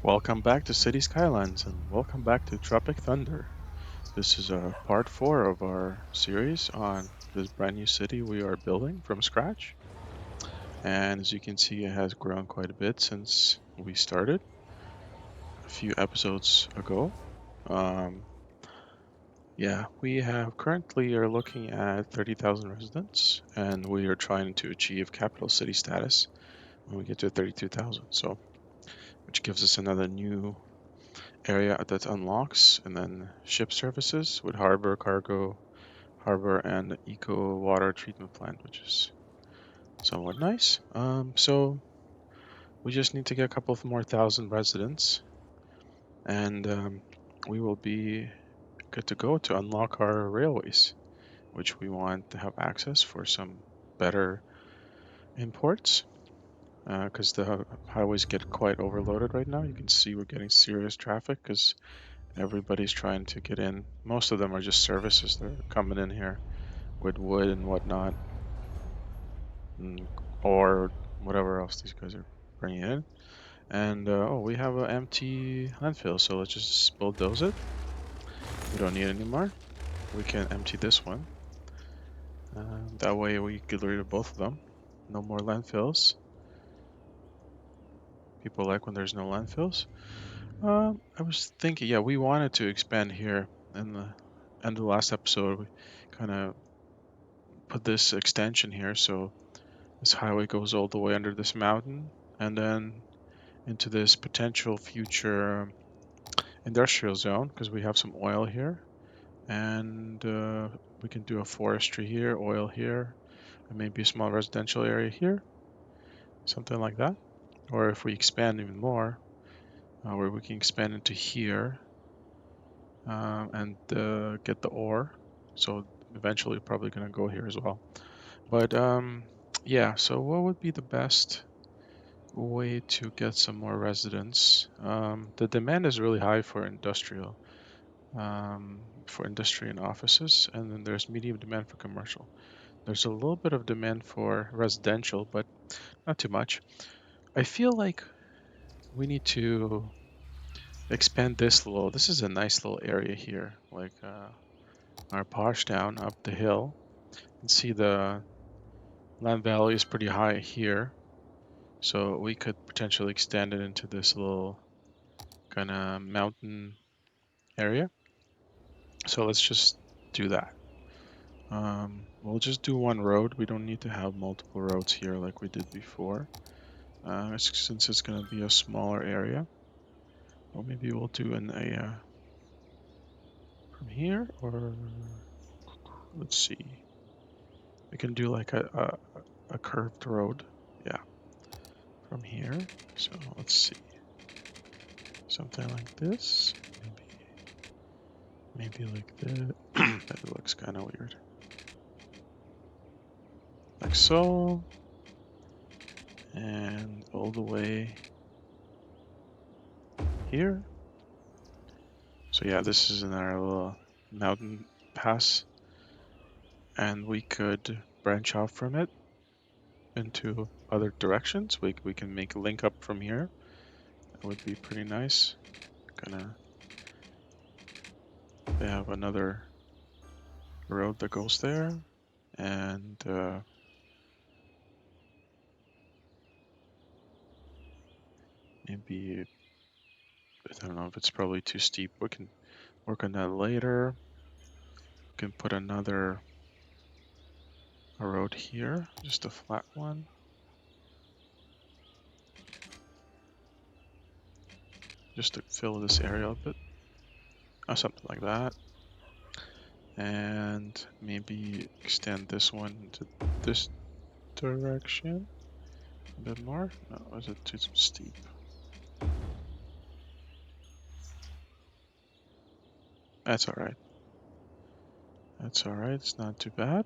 Welcome back to City Skylines and welcome back to Tropic Thunder. This is part 4 of our series on this brand new city we are building from scratch. And as you can see, it has grown quite a bit since we started a few episodes ago. Um, yeah, we have currently are looking at 30,000 residents and we are trying to achieve capital city status when we get to 32,000. So, which gives us another new area that unlocks, and then ship services with harbor, cargo, harbor, and eco water treatment plant, which is somewhat nice. So we just need to get a couple of more thousand residents, and we will be good to go to unlock our railways, which we want to have access for some better imports. Because the highways get quite overloaded right now. You can see we're getting serious traffic because everybody's trying to get in. Most of them are just services. They're coming in here with wood and whatnot, and, or whatever else these guys are bringing in. And oh, we have an empty landfill, so let's just bulldoze it. We don't need it anymore. We can empty this one. That way we get rid of both of them. No more landfills. People like when there's no landfills. I was thinking, yeah, we wanted to expand here. In the end of the last episode, we kind of put this extension here, so this highway goes all the way under this mountain and then into this potential future industrial zone because we have some oil here, and we can do a forestry here, oil here, and maybe a small residential area here, something like that. Or if we expand even more, where we can expand into here and get the ore. So eventually probably going to go here as well. But yeah, so what would be the best way to get some more residents? The demand is really high for industry and offices, and then there's medium demand for commercial. There's a little bit of demand for residential, but not too much. I feel like we need to expand this a little. This is a nice little area here, like our posh town up the hill. You can see the land value is pretty high here, so we could potentially extend it into this little kind of mountain area. So let's just do that. We'll just do one road. We don't need to have multiple roads here like we did before, since it's going to be a smaller area. Or maybe we'll do from here, or let's see. We can do like a curved road. Yeah, from here. So let's see. Something like this. Maybe like that. That looks kind of weird. Like so. And all the way here. So yeah, this is in our little mountain pass, and we could branch off from it into other directions. We can make a link up from here. That would be pretty nice. Gonna They have another road that goes there, and maybe I don't know if it's probably too steep. We can work on that later. We can put another road here, just a flat one. Just to fill this area a bit, or something like that. And maybe extend this one to this direction a bit more. No, is it too steep? That's all right. That's all right. It's not too bad.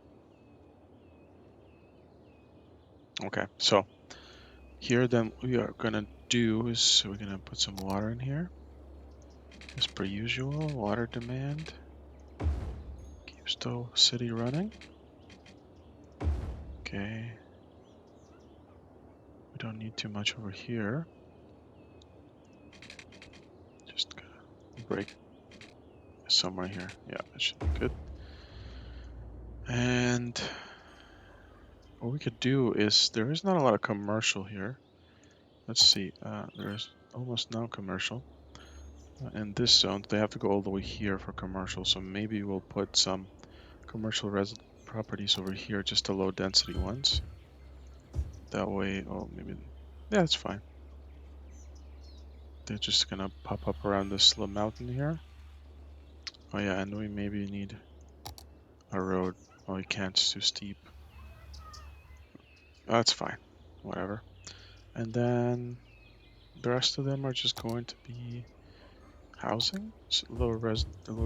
Okay, so here then we are gonna do is we're gonna put some water in here. As per usual, water demand keeps the city running. Okay. We don't need too much over here. break somewhere here. Yeah, that should be good. And what we could do is, there is not a lot of commercial here. Let's see, there's almost no commercial. In this zone, they have to go all the way here for commercial, so maybe we'll put some commercial properties over here, just the low density ones. That way, oh, maybe, yeah, that's fine. They're just gonna pop up around this little mountain here. Oh yeah, and we maybe need a road. Oh, we can't, it's too steep. Oh, that's fine, whatever. And then the rest of them are just going to be housing, low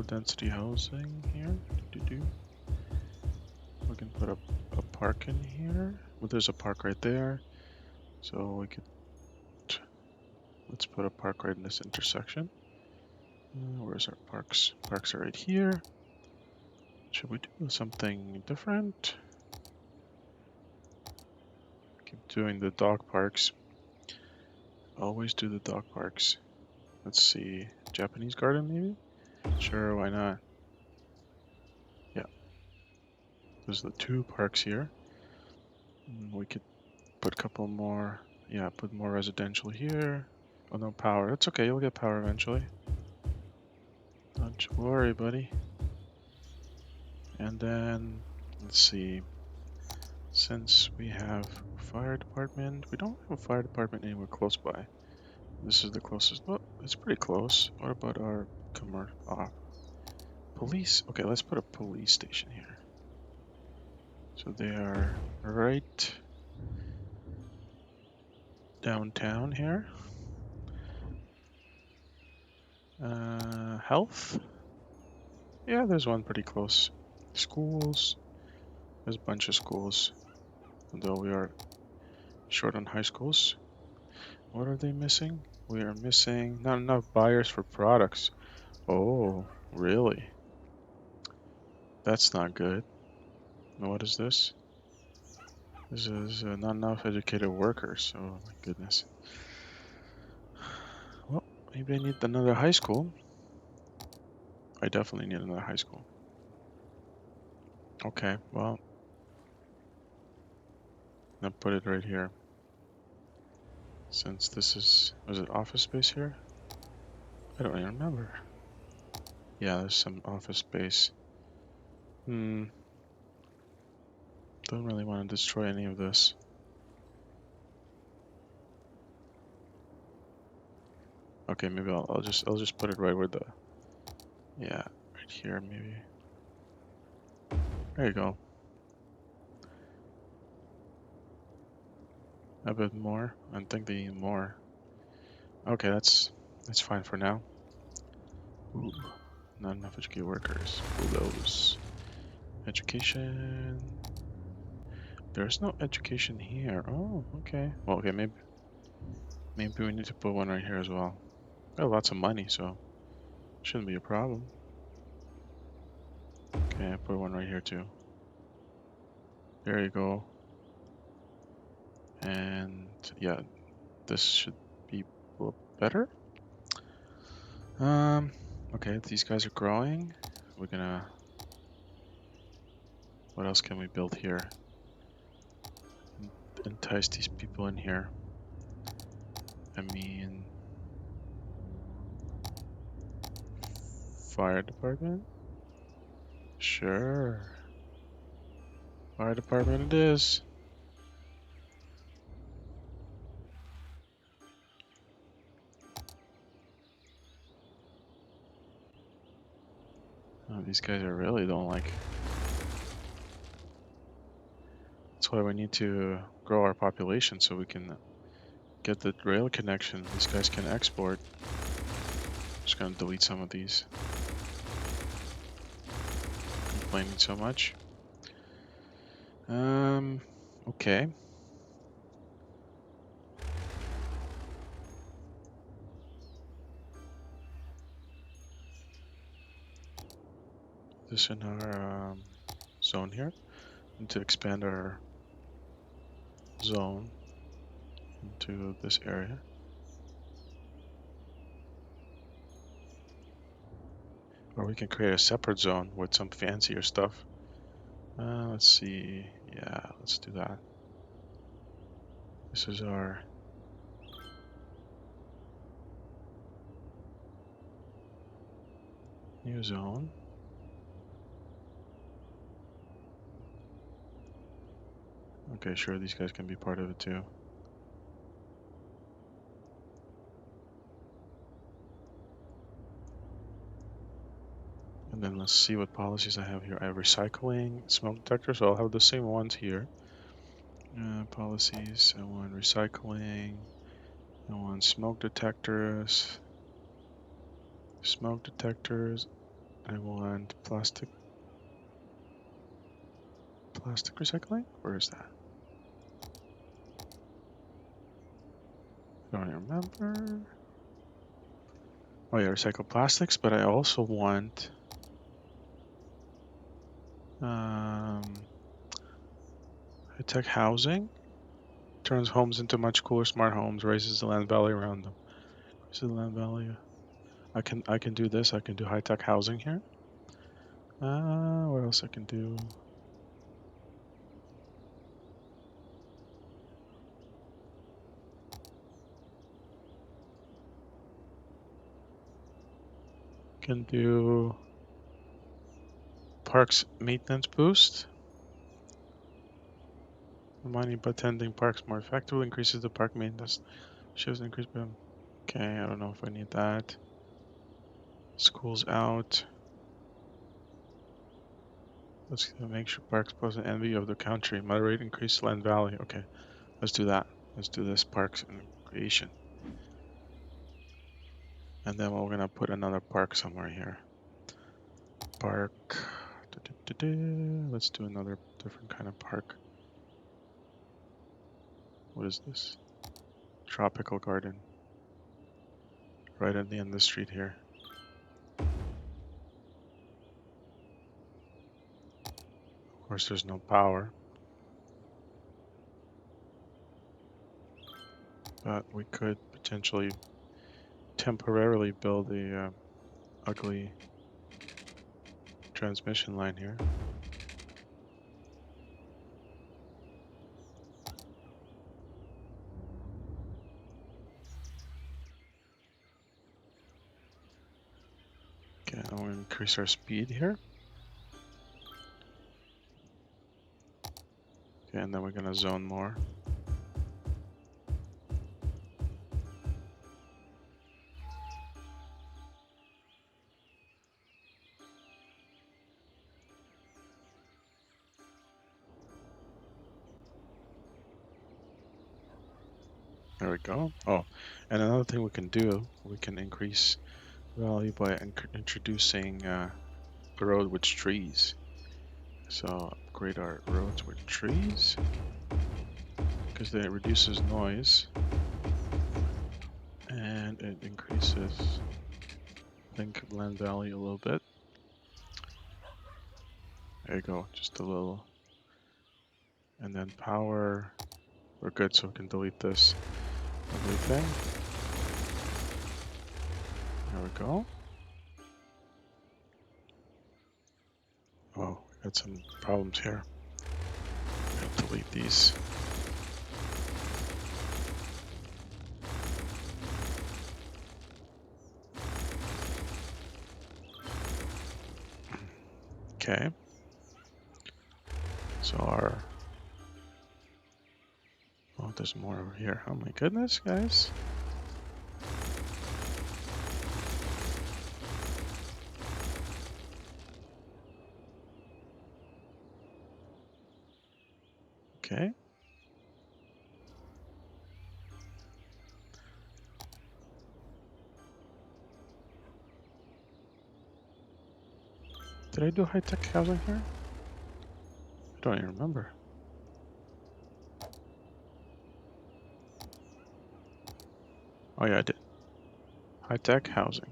density housing here. We can put a park in here. Well, there's a park right there, so we could, let's put a park right in this intersection. Where's our parks? Parks are right here. Should we do something different? Keep doing the dog parks. Always do the dog parks. Let's see, Japanese garden maybe? Sure, why not? Yeah, there's the 2 parks here. We could put a couple more, yeah, put more residential here. Oh, no power. That's okay, you'll get power eventually. Don't you worry, buddy. And then, let's see, since we have fire department, we don't have a fire department anywhere close by. This is the closest. Well, it's pretty close. What about our police? Okay, let's put a police station here. So they are right downtown here. Health? Yeah, there's one pretty close. Schools? There's a bunch of schools. Although we are short on high schools. What are they missing? We are missing not enough buyers for products. Oh, really? That's not good. Now, what is this? This is not enough educated workers. Oh my goodness. Well, maybe I need another high school. I definitely need another high school. Okay, well, I'll put it right here. Since this is, was it office space here? I don't even remember. Yeah, there's some office space. Don't really want to destroy any of this. Okay, maybe I'll just put it right where the, yeah, right here maybe. There you go. A bit more. I think they need more. Okay, that's fine for now. Ooh, not enough educated workers. Those. Education. There's no education here. Oh, okay. Well, okay, maybe we need to put one right here as well. Got lots of money, so shouldn't be a problem. Okay, I put one right here too. There you go. And yeah, this should be a little better. Okay, these guys are growing. We're gonna, what else can we build here? Entice these people in here. I mean, fire department? Sure. Fire department it is. Oh, these guys are really don't like. That's why we need to grow our population so we can get the rail connection. These guys can export. Just gonna delete some of these. Complaining so much. Okay. This in our zone here. Need to expand our zone into this area. Or we can create a separate zone with some fancier stuff. Let's see. Yeah, let's do that. This is our new zone. Okay, sure, these guys can be part of it too. And then let's see what policies I have here. I have recycling, smoke detectors, so I'll have the same ones here. Policies, I want recycling, I want smoke detectors, I want plastic recycling? Where is that? I don't even remember. Oh yeah, recycle plastics, but I also want high-tech housing. Turns homes into much cooler smart homes, raises the land value around them. Raises the land value. I can do this. I can do high-tech housing here. What else I can do? Can do parks maintenance boost. Reminding by tending parks more effectively increases the park maintenance. Shows an increase by. Okay, I don't know if I need that. Schools out. Let's make sure parks pose an envy of the country. Moderate increased land value. Okay, let's do that. Let's do this parks and creation. And then we're gonna put another park somewhere here. Park. Let's do another different kind of park. What is this? Tropical garden. Right at the end of the street here. Of course, there's no power. But we could potentially temporarily build a ugly transmission line here. Okay, I'm going to increase our speed here. Okay, and then we're going to zone more. There we go. Oh, and another thing we can do, we can increase value by introducing the road with trees. So upgrade our roads with trees because it reduces noise and it increases, I think, land value a little bit. There you go, just a little. And then power, we're good, so we can delete this ugly thing. There we go. Oh, we got some problems here. I'm gonna delete these. Okay. So our, oh, there's more over here. Oh my goodness, guys. Okay. Did I do high-tech housing here? I don't even remember. Oh yeah, I did. High-tech housing.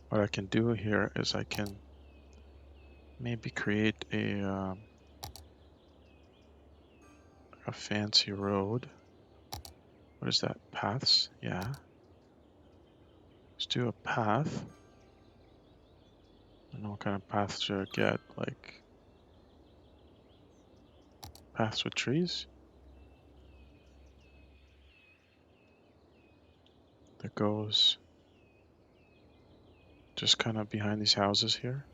What I can do here is I can maybe create a fancy road. What is that? Paths? Yeah. Let's do a path. I don't know what kind of paths should I get, like paths with trees that goes just kind of behind these houses here.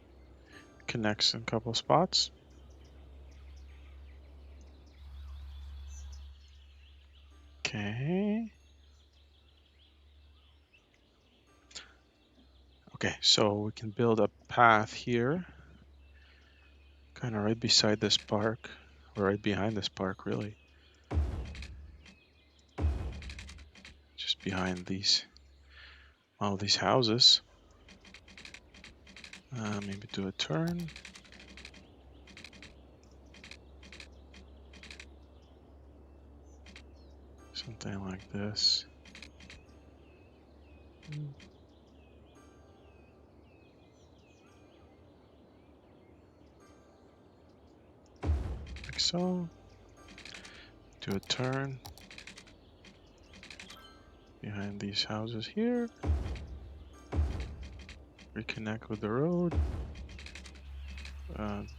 Connects in a couple spots. Okay. Okay, so we can build a path here, kind of right beside this park, or right behind this park, really. Just behind all these houses. Maybe do a turn. Something like this. Like so. Do a turn behind these houses here. Reconnect with the road.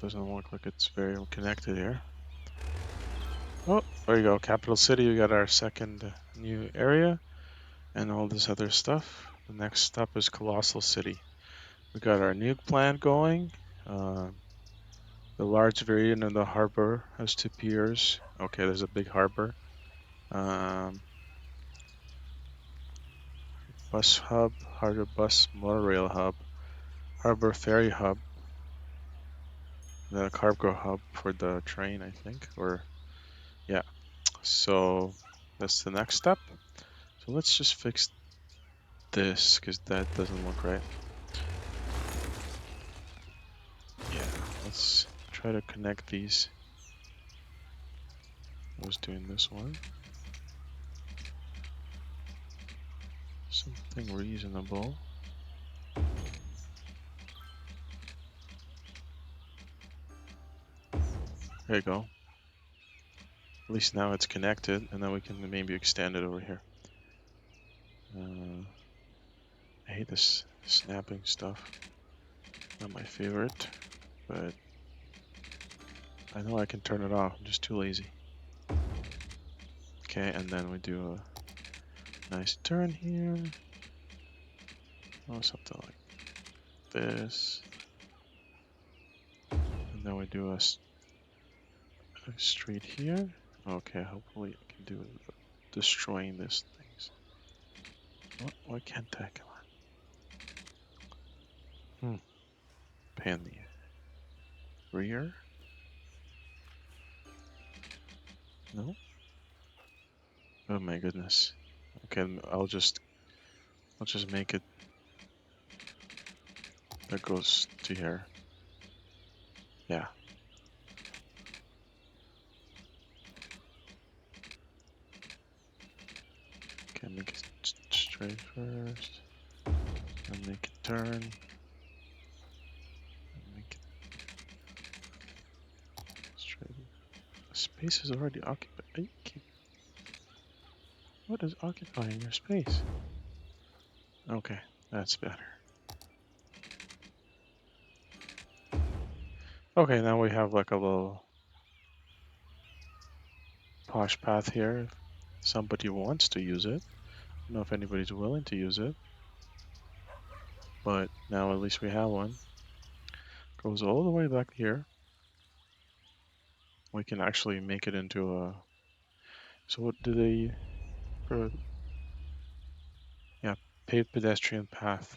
Doesn't look like it's very connected here. Oh, there you go. Capital City. We got our second new area and all this other stuff. The next step is Colossal City. We got our nuke plant going. Uh, the large variant of the harbor has 2 piers. Okay, there's a big harbor. Um, bus hub, harbor bus monorail hub, harbor ferry hub, the cargo hub for the train, I think. Or yeah. So that's the next step. So let's just fix this because that doesn't look right. Yeah, let's try to connect these. I was doing this one. Something reasonable. There you go. At least now it's connected, and then we can maybe extend it over here. I hate this snapping stuff. Not my favorite, but I know I can turn it off. I'm just too lazy. Okay, and then we do a nice turn here. Oh, something like this. And then we do a street here. Okay, hopefully I can do it destroying these things. Why can't I? Come on. Pan the rear. No. Oh my goodness. Okay, I'll just make it that goes to here. Yeah. Okay, make it straight first. Then make it turn. Make it straight. The space is already occupied. Are you kidding? What is occupying your space? Okay, that's better. Okay, now we have like a little posh path here. If somebody wants to use it. I don't know if anybody's willing to use it. But now at least we have one. Goes all the way back here. We can actually make it into a. So what do they? Yeah, paved pedestrian path.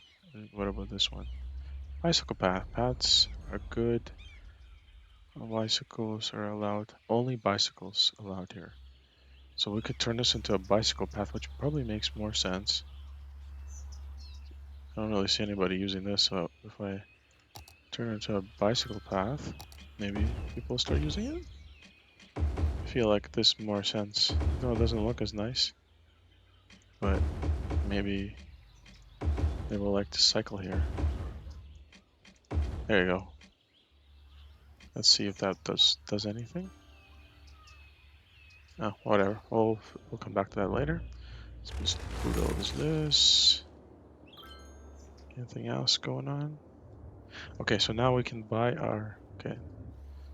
What about this one? Bicycle path. Paths are good. Bicycles are allowed. Only bicycles allowed here. So we could turn this into a bicycle path, which probably makes more sense. I don't really see anybody using this, so if I turn it into a bicycle path, maybe people start using it? I feel like this more sense. Though it doesn't look as nice. But maybe they will like to cycle here. There you go. Let's see if that does anything. Oh, whatever. We'll come back to that later. Let's just bulldoze this. Anything else going on? Okay, so now we can buy our. Okay,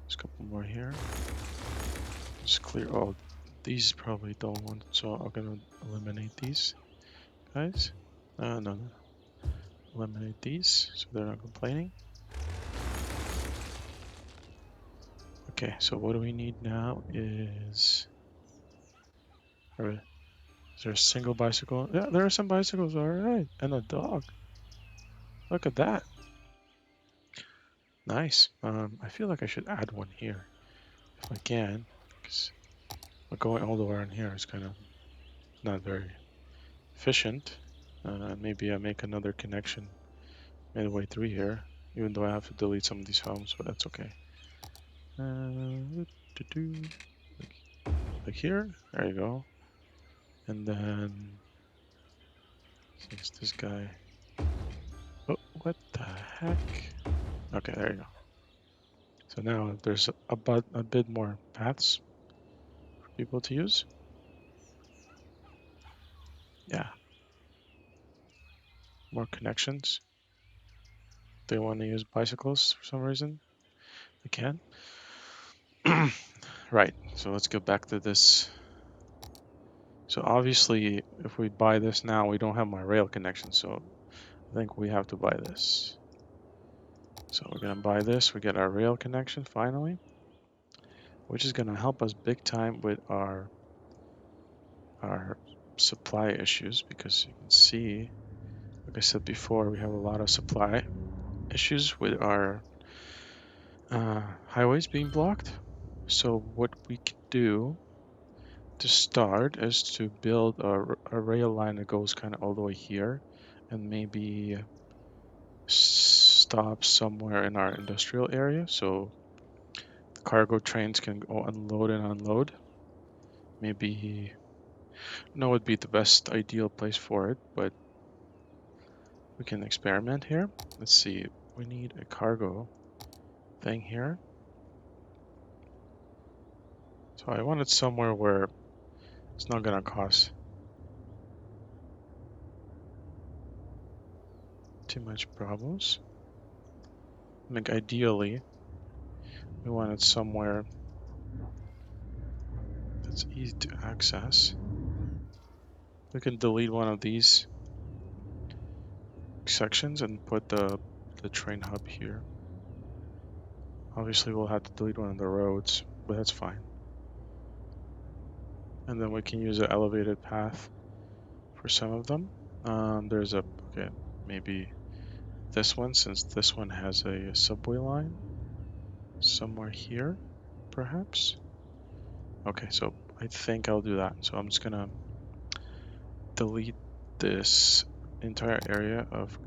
there's a couple more here. Just clear all these. Probably don't want, so I'm gonna eliminate these guys. No. Eliminate these so they're not complaining. Okay, so what do we need now is there a single bicycle? Yeah, there are some bicycles, all right. And a dog. Look at that. Nice. I feel like I should add one here if I can, because going all the way around here is kind of not very efficient. Maybe I make another connection midway through here, even though I have to delete some of these homes, but that's okay. Like, like here, there you go. And then since this guy, oh, what the heck? Okay, there you go. So now there's a bit more paths for people to use. Yeah, more connections. They want to use bicycles for some reason. They can. Right. So let's go back to this. So obviously, if we buy this now, we don't have my rail connection. So I think we have to buy this. So we're gonna buy this. We get our rail connection finally, which is gonna help us big time with our supply issues, because you can see, like I said before, we have a lot of supply issues with our highways being blocked. So what we can do to start is to build a rail line that goes kind of all the way here, and maybe stop somewhere in our industrial area so the cargo trains can go unload and unload. Maybe no would be the best ideal place for it, but we can experiment here. Let's see, we need a cargo thing here. So I want it somewhere where it's not gonna cost too much problems. Like ideally, we want it somewhere that's easy to access. We can delete one of these sections and put the train hub here. Obviously, we'll have to delete one of the roads, but that's fine. And then we can use an elevated path for some of them. There's a, okay, maybe this one, since this one has a subway line somewhere here, perhaps. Okay, so I think I'll do that. So I'm just gonna delete this entire area of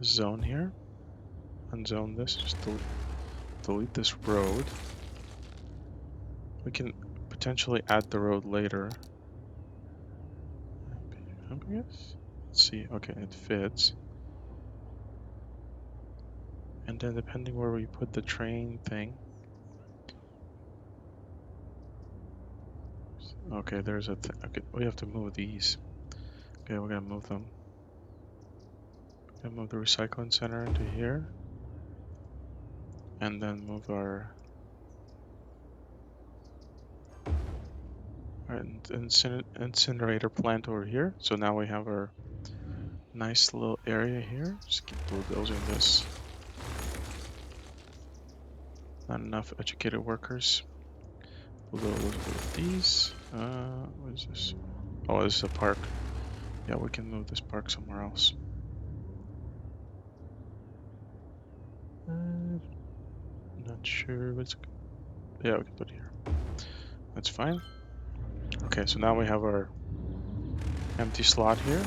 zone here. Unzone this, just delete this road. We can potentially add the road later. I guess. Let's see. Okay, it fits. And then depending where we put the train thing. Okay, there's a okay, we have to move these. Okay, we're gonna move them. Gonna move the recycling center into here. And then move our incinerator plant over here. So now we have our nice little area here. Just keep bulldozing this. Not enough educated workers. Bulldoze with these. What is this? Oh, this is a park. Yeah, we can move this park somewhere else. Not sure what's. Yeah, we can put it here. That's fine. Okay, so now we have our empty slot here.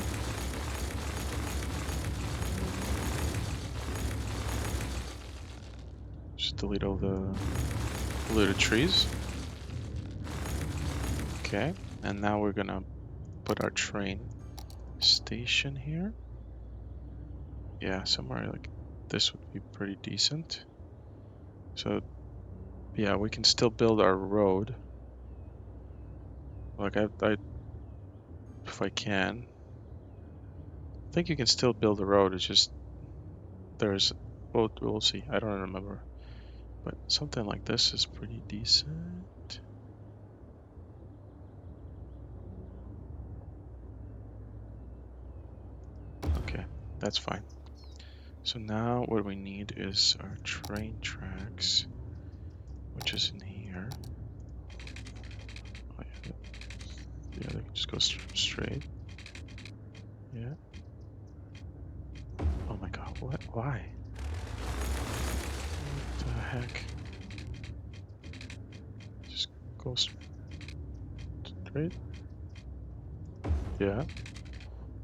Just delete all the polluted trees. Okay, and now we're gonna put our train station here. Yeah, somewhere like this would be pretty decent. So yeah, we can still build our road. Like I if I can. I think you can still build a road. It's just there's we'll see. I don't remember. But something like this is pretty decent. Okay, that's fine. So now what we need is our train tracks, which is in here. Oh, yeah, they can just go straight. Yeah. Oh my god, what? Why? What the heck? Just go straight? Yeah.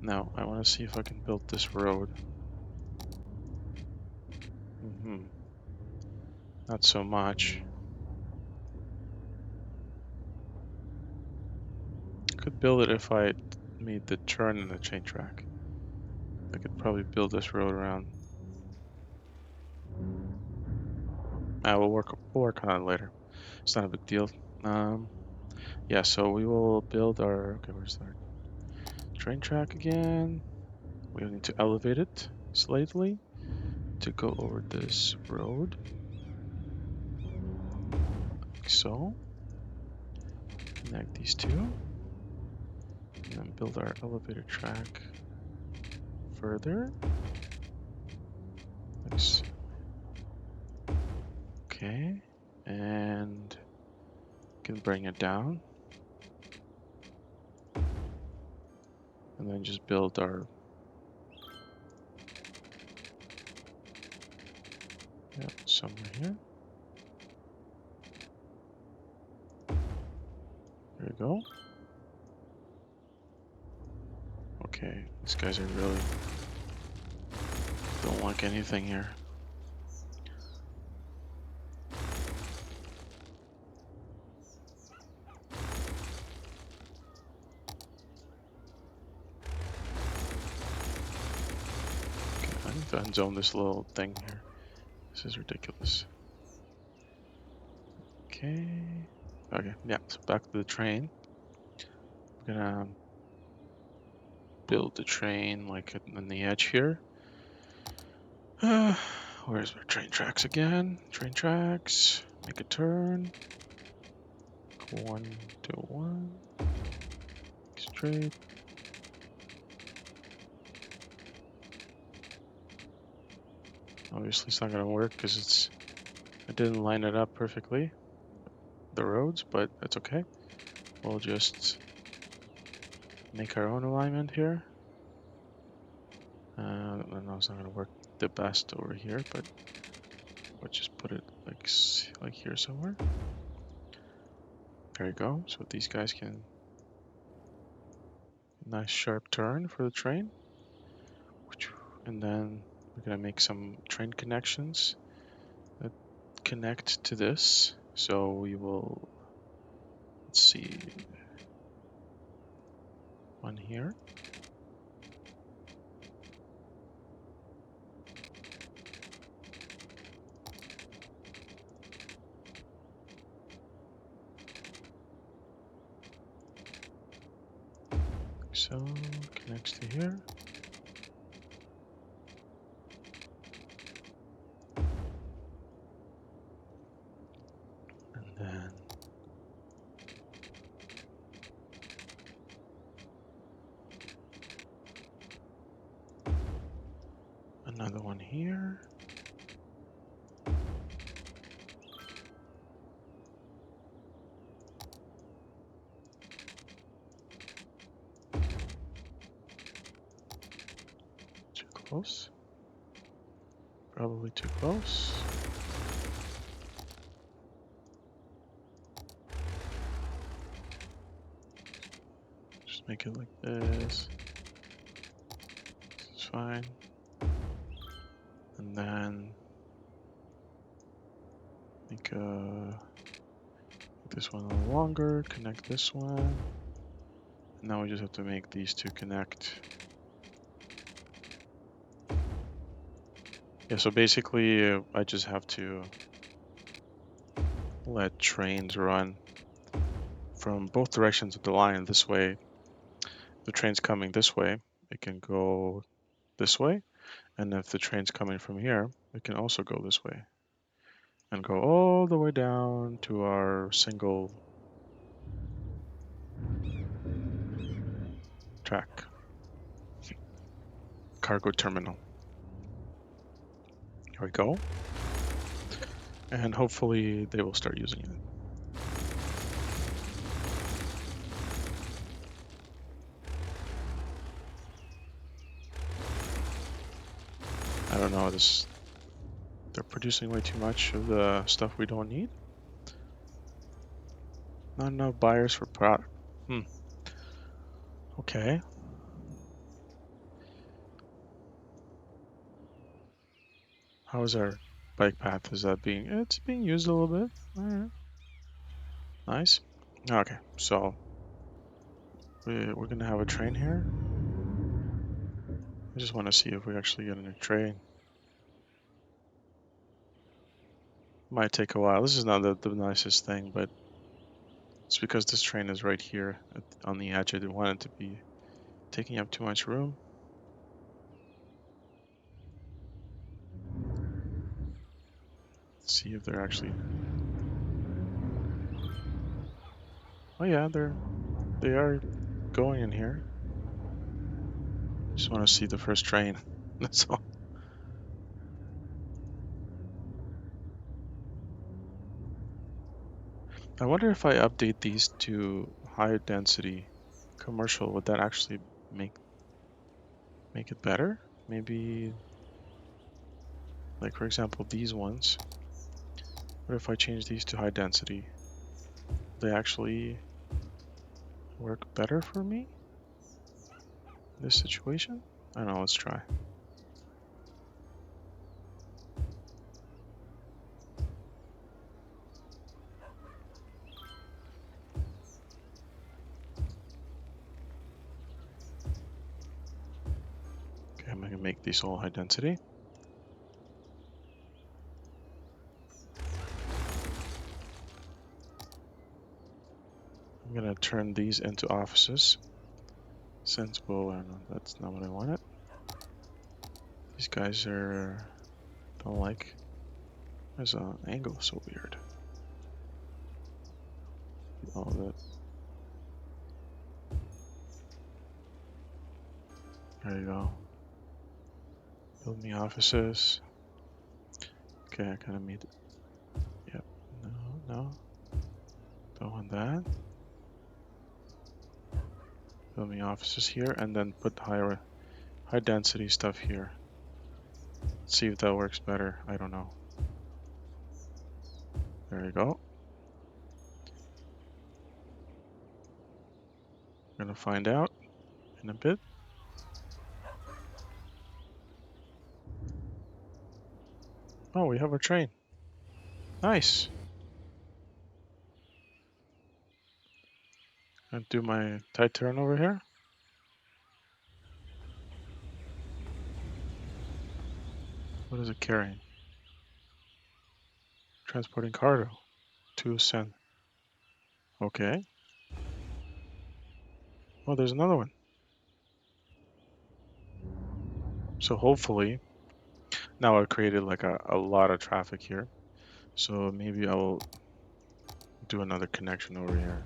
Now, I want to see if I can build this road. Not so much. Could build it if I made the turn in the chain track. I could probably build this road around. We'll work on it later. It's not a big deal. Yeah, so we will build our. Okay, where's our train track again? We need to elevate it slightly to go over this road, like so. Connect these two, and then build our elevator track further. Nice. Okay, and can bring it down, and then just build our. Yeah, somewhere here. There we go. Okay, these guys are really don't like anything here. Okay, I need to unzone this little thing here. This is ridiculous. Okay. Okay, yeah, so back to the train. We're gonna build the train like on the edge here. Where's our train tracks again? Train tracks. Make a turn. 1 to 1. Straight. Obviously it's not gonna work because I didn't line it up perfectly, the roads, but that's okay. We'll just make our own alignment here. I know it's not gonna work the best over here, but we'll just put it like here somewhere. There you go. So these guys can nice sharp turn for the train. And then we're gonna make some train connections that connect to this. So we will, let's see, one here. So connects to here. And then another one here. Too close. Probably too close. Just make it like this. It's fine. And then make this one a little longer, connect this one. Now we just have to make these two connect. Yeah, so basically I just have to let trains run from both directions of the line. This way, the train's coming this way, it can go this way. And if the train's coming from here, it can also go this way and go all the way down to our single track cargo terminal. Here we go. And hopefully they will start using it. I don't know, they're producing way too much of the stuff we don't need. Not enough buyers for product. Okay. How is our bike path? Is that it's being used a little bit. All right. Nice. Okay, so we're gonna have a train here. I just want to see if we actually get a new train. Might take a while. This is not the nicest thing, but it's because this train is right here on the edge. I didn't want it to be taking up too much room. Let's see if they're actually. Oh yeah, they are going in here. Just want to see the first train. That's all. I wonder if I update these to higher density commercial, would that actually make it better? Maybe, like for example, these ones. What if I change these to high density? They actually work better for me in this situation? I don't know, let's try. Okay, I'm gonna make these all high density. I'm gonna turn these into offices. Sensible, I don't know, that's not what I wanted. These guys don't like, there's an angle so weird. All that. There you go. Build me offices. Okay, I kind of made it. Yep. No. Don't want that. Build me offices here and then put high density stuff here. Let's see if that works better. I don't know. There you go. We're gonna find out in a bit. Oh, we have a train. Nice. And do my tight turn over here. What is it carrying? Transporting cargo. 2 cent. Okay. Oh, there's another one. So hopefully, now I've created like a lot of traffic here. So maybe I'll do another connection over here.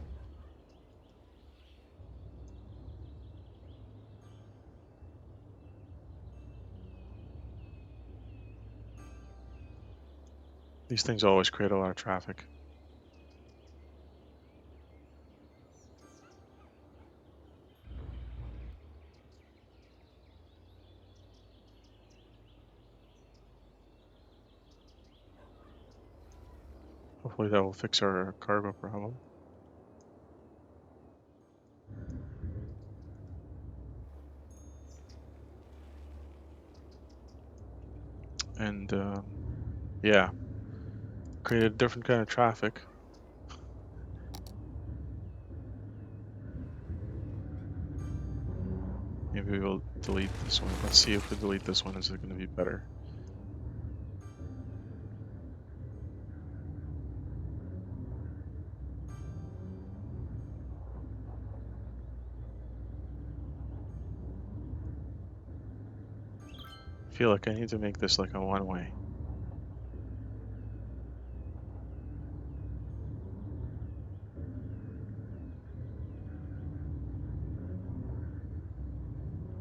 These things always create a lot of traffic. Hopefully that will fix our cargo problem. And yeah, create a different kind of traffic. Maybe we'll delete this one. Let's see if we delete this one, is it going to be better? feel like I need to make this like a one-way.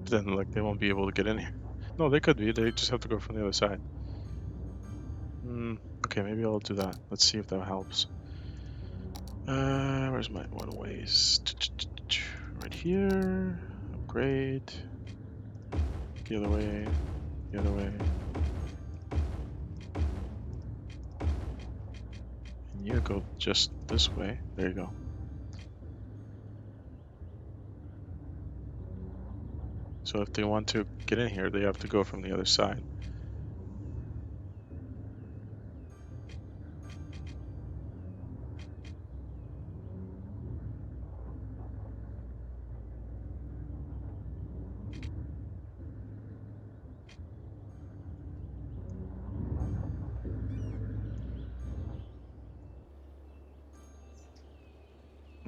Then like they won't be able to get in here. No, they could be. They just have to go from the other side. Okay, maybe I'll do that. Let's see if that helps. Where's my one-ways? Right here. Upgrade. The other way. The other way. And you go just this way. There you go. So if they want to get in here, they have to go from the other side.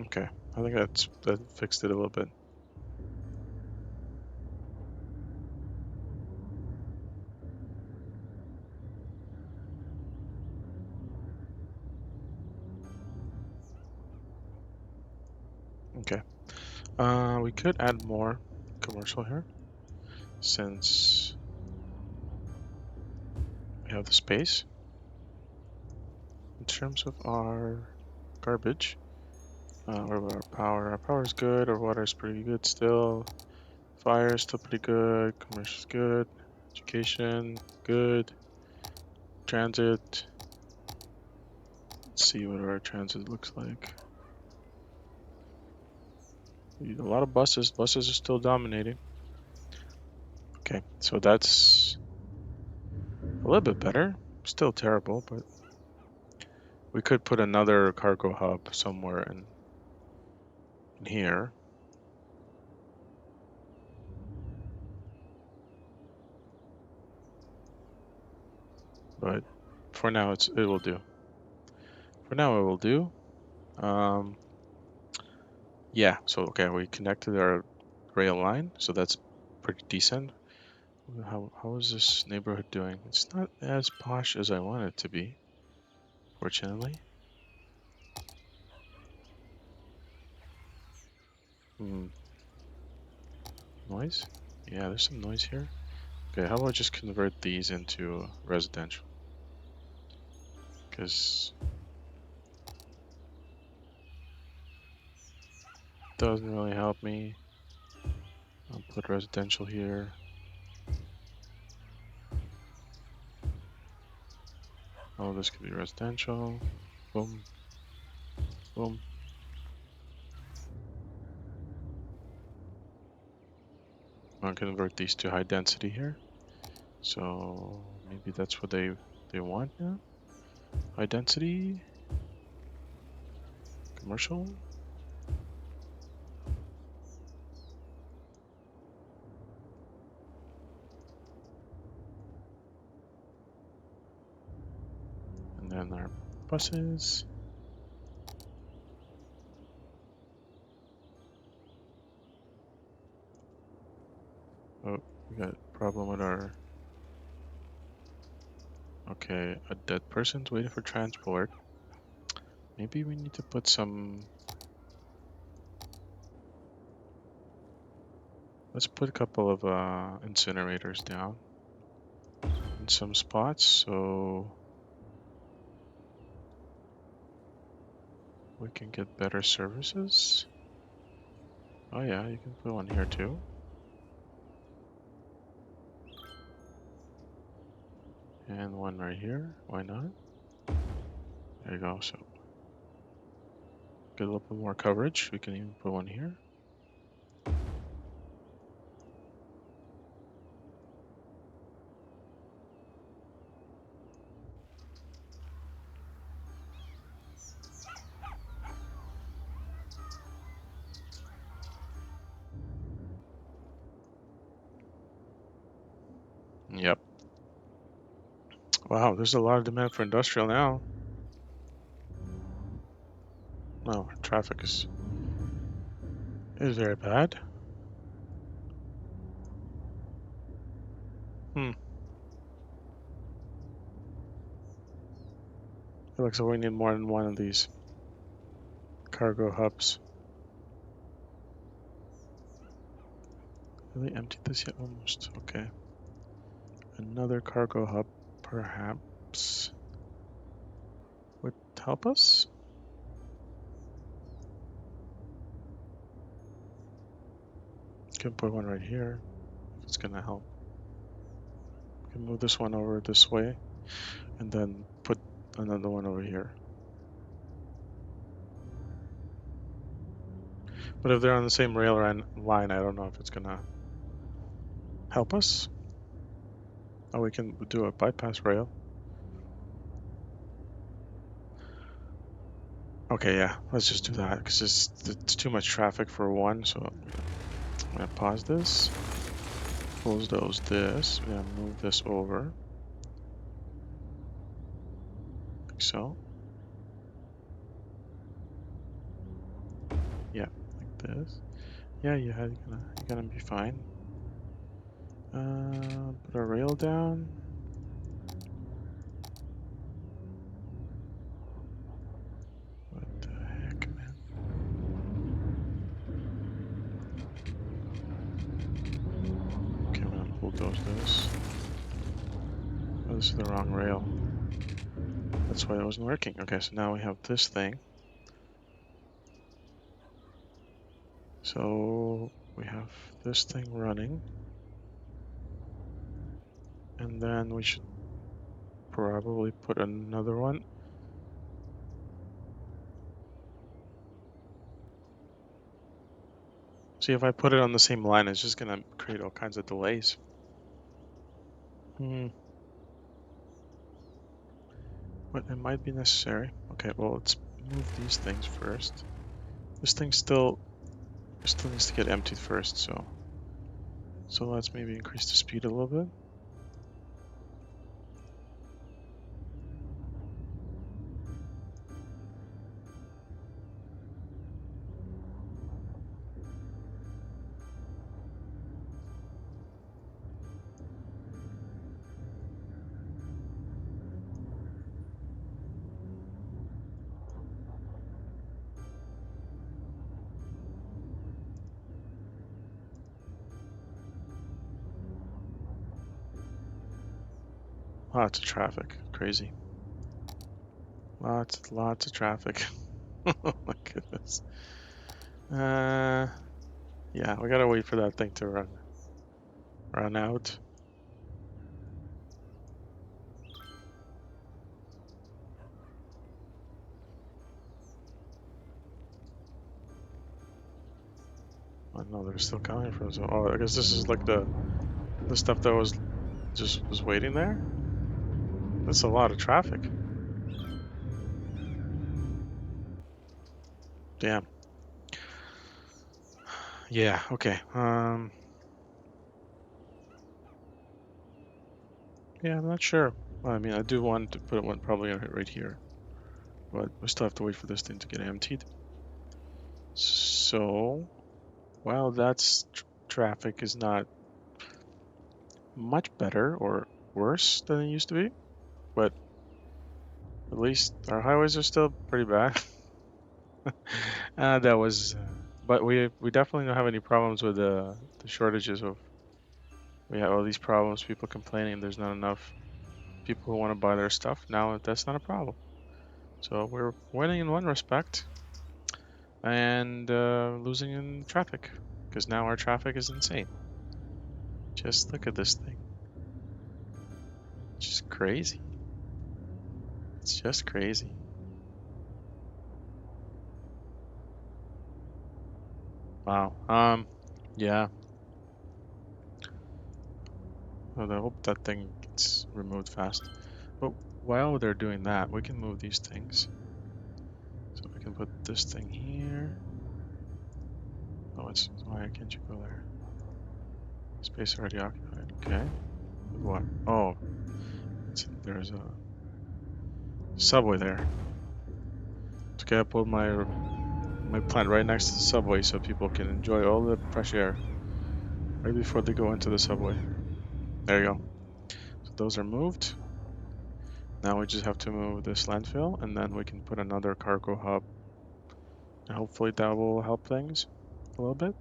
Okay, I think that fixed it a little bit. Okay. We could add more commercial here since we have the space. In terms of our garbage, or our power. Our power is good. Our water is pretty good still. Fire is still pretty good. Commercial is good. Education, good. Transit. Let's see what our transit looks like. A lot of buses. Buses are still dominating. Okay, so that's a little bit better. Still terrible, but we could put another cargo hub somewhere in here. But for now, it will do. For now, it will do. Yeah. So okay, we connected our rail line, so that's pretty decent. How is this neighborhood doing? It's not as posh as I want it to be, fortunately. Hmm. Noise? Yeah, there's some noise here. Okay, how about just convert these into residential? Because it doesn't really help me. I'll put residential here. Oh, this could be residential. Boom. Boom. I'll convert these to high density here. So maybe that's what they want now. High density. Commercial. And then our buses. Oh, we got a problem with our... Okay, a dead person's waiting for transport. Maybe we need to put some... Let's put a couple of incinerators down in some spots so we can get better services. Oh yeah, you can put one here too. And one right here, why not? There you go, so get a little bit more coverage. We can even put one here. Yep. Wow, there's a lot of demand for industrial now. Oh, traffic is very bad. Hmm. looks like we need more than one of these cargo hubs. Have they emptied this yet? Almost. Okay. Another cargo hub, perhaps, would help us. Can put one right here if it's gonna help. We can move this one over this way and then put another one over here. But if they're on the same rail line, I don't know if it's gonna help us. Oh, we can do a bypass rail. Okay, yeah, let's just do that because it's too much traffic for one. So I'm gonna pause this, bulldoze this. We're gonna move this over, like so. Yeah, like this. Yeah, you're gonna be fine. Put a rail down. What the heck, man? Okay, I'm gonna bulldoze this. Oh, this is the wrong rail. That's why it wasn't working. Okay, so now we have this thing. So we have this thing running. And then we should probably put another one. See, if I put it on the same line, it's just gonna create all kinds of delays. But it might be necessary. Okay, well, let's move these things first. This thing still needs to get emptied first, so let's maybe increase the speed a little bit. Lots of traffic. Crazy. Lots of traffic. Oh my goodness. Yeah, we gotta wait for that thing to run out. Oh no, they're still coming from some. Oh, I guess this is like the stuff that was waiting there. That's a lot of traffic. Damn. Yeah. Okay. Yeah, I'm not sure. Well, I mean, I do want to put one probably right here, but we still have to wait for this thing to get emptied. So, while that's traffic is not much better or worse than it used to be, but at least our highways are still pretty bad. That was, but we definitely don't have any problems with the shortages of. We have all these problems, people complaining there's not enough people who want to buy their stuff. Now that's not a problem. So we're winning in one respect and losing in traffic because now our traffic is insane. Just look at this thing. It's just crazy. It's just crazy. Wow. Yeah. Well, I hope that thing gets removed fast. But while they're doing that, we can move these things. So we can put this thing here. Oh, why can't you go there? Space already occupied. Okay. With what? Oh, there's a subway there. It's okay. I put my plant right next to the subway so people can enjoy all the fresh air right before they go into the subway. There you go. So those are moved. Now we just have to move this landfill, and then we can put another cargo hub. And hopefully that will help things a little bit.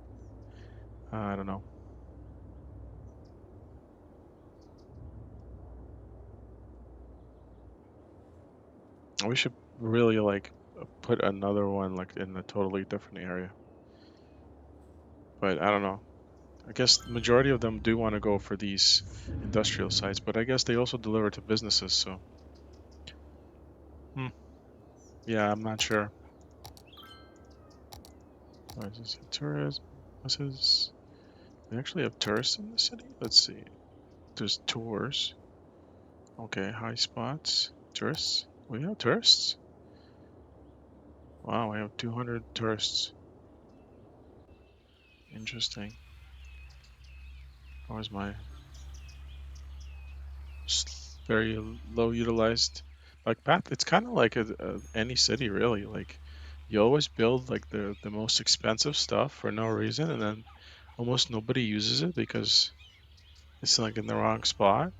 I don't know. We should really like put another one like in a totally different area. But I don't know. I guess the majority of them do want to go for these industrial sites, but I guess they also deliver to businesses, so. Yeah, I'm not sure. Why is this a tourism? This is. We actually have tourists in the city? Let's see. There's tours. Okay, high spots. Tourists? We have tourists? Wow, we have 200 tourists. Interesting. How is my very low utilized like path? It's kind of like any city, really. Like you always build like the most expensive stuff for no reason, and then almost nobody uses it because it's like in the wrong spot.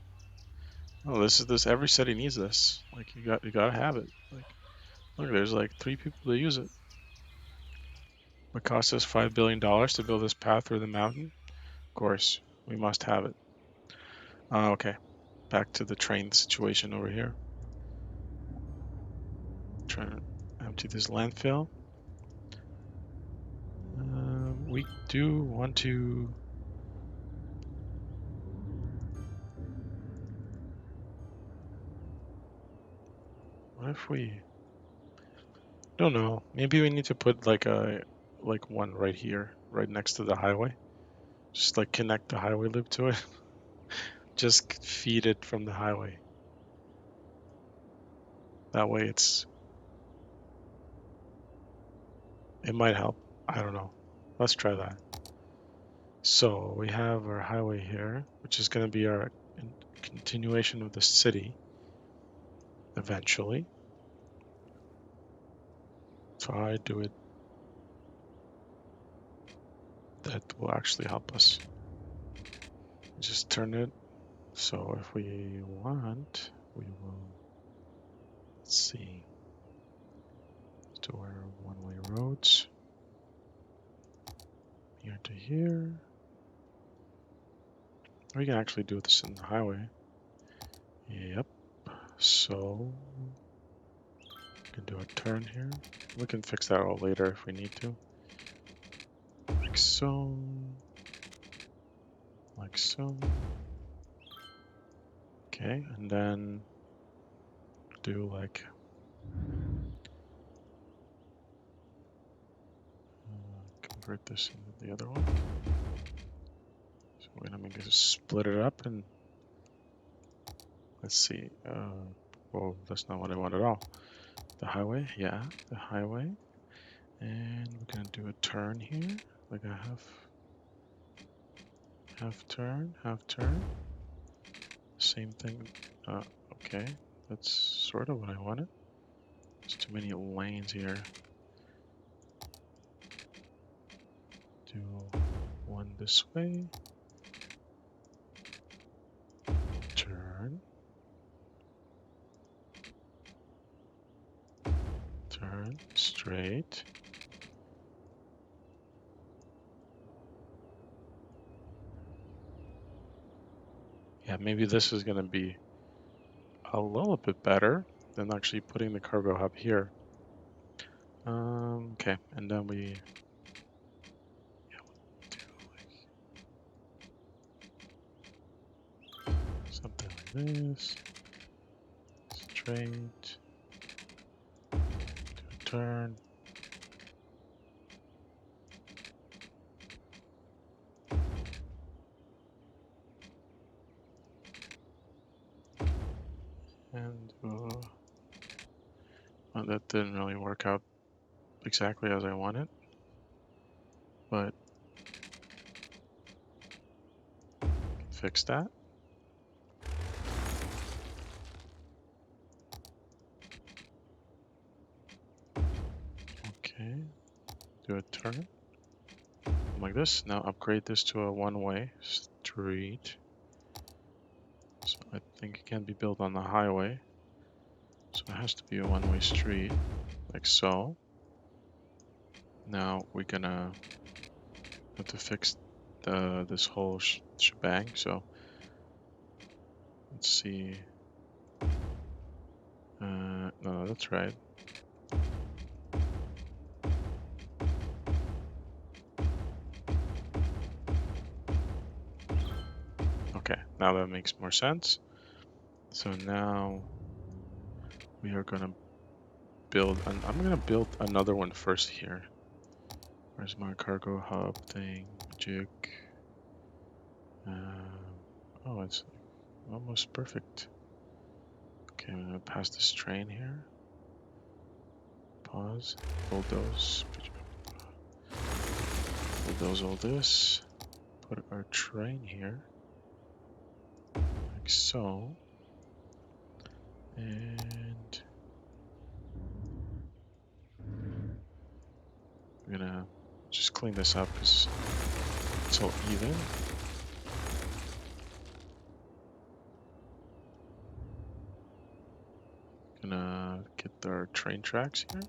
Oh, this is this. Every city needs this. Like you gotta have it. Like look, there's like 3 people that use it. It cost us $5 billion to build this path through the mountain. Of course, we must have it. Okay, back to the train situation over here. Trying to empty this landfill. We do want to. What if we? Don't know. Maybe we need to put like one right here, right next to the highway. Just like connect the highway loop to it. Just feed it from the highway. That way it might help. I don't know. Let's try that. So we have our highway here, which is going to be our continuation of the city eventually. So I do it. That will actually help us. Just turn it. So if we want, we will, let's see, do our one-way roads here to here. We can actually do this in the highway. Yep. So we can do a turn here. We can fix that all later if we need to. Like so. Like so. Okay, and then do like convert this into the other one. So we're gonna make it split it up and let's see. Well, that's not what I want at all. The highway, yeah, the highway, and we're gonna do a turn here, like a half turn, half turn. Same thing. Okay, that's sort of what I wanted. There's too many lanes here. Do one this way. Turn. Turn straight. Yeah, maybe this is gonna be a little bit better than actually putting the cargo hub here. Okay, and then we do like something like this. Straight. Do a turn. And well, that didn't really work out exactly as I wanted, but fix that. Okay, do a turn like this. Now upgrade this to a one-way street. So I think it can be built on the highway. So it has to be a one-way street, like so. Now we're gonna have to fix this whole shebang. So let's see. No, that's right. Okay, now that makes more sense. So now we are gonna build, I'm gonna build another one first here. Where's my cargo hub thing? Jig. Oh, it's almost perfect. Okay, I'm gonna pass this train here. Pause. Bulldoze. Bulldoze all this. Put our train here. Like so. And we're gonna just clean this up because it's all even. Gonna get our train tracks here.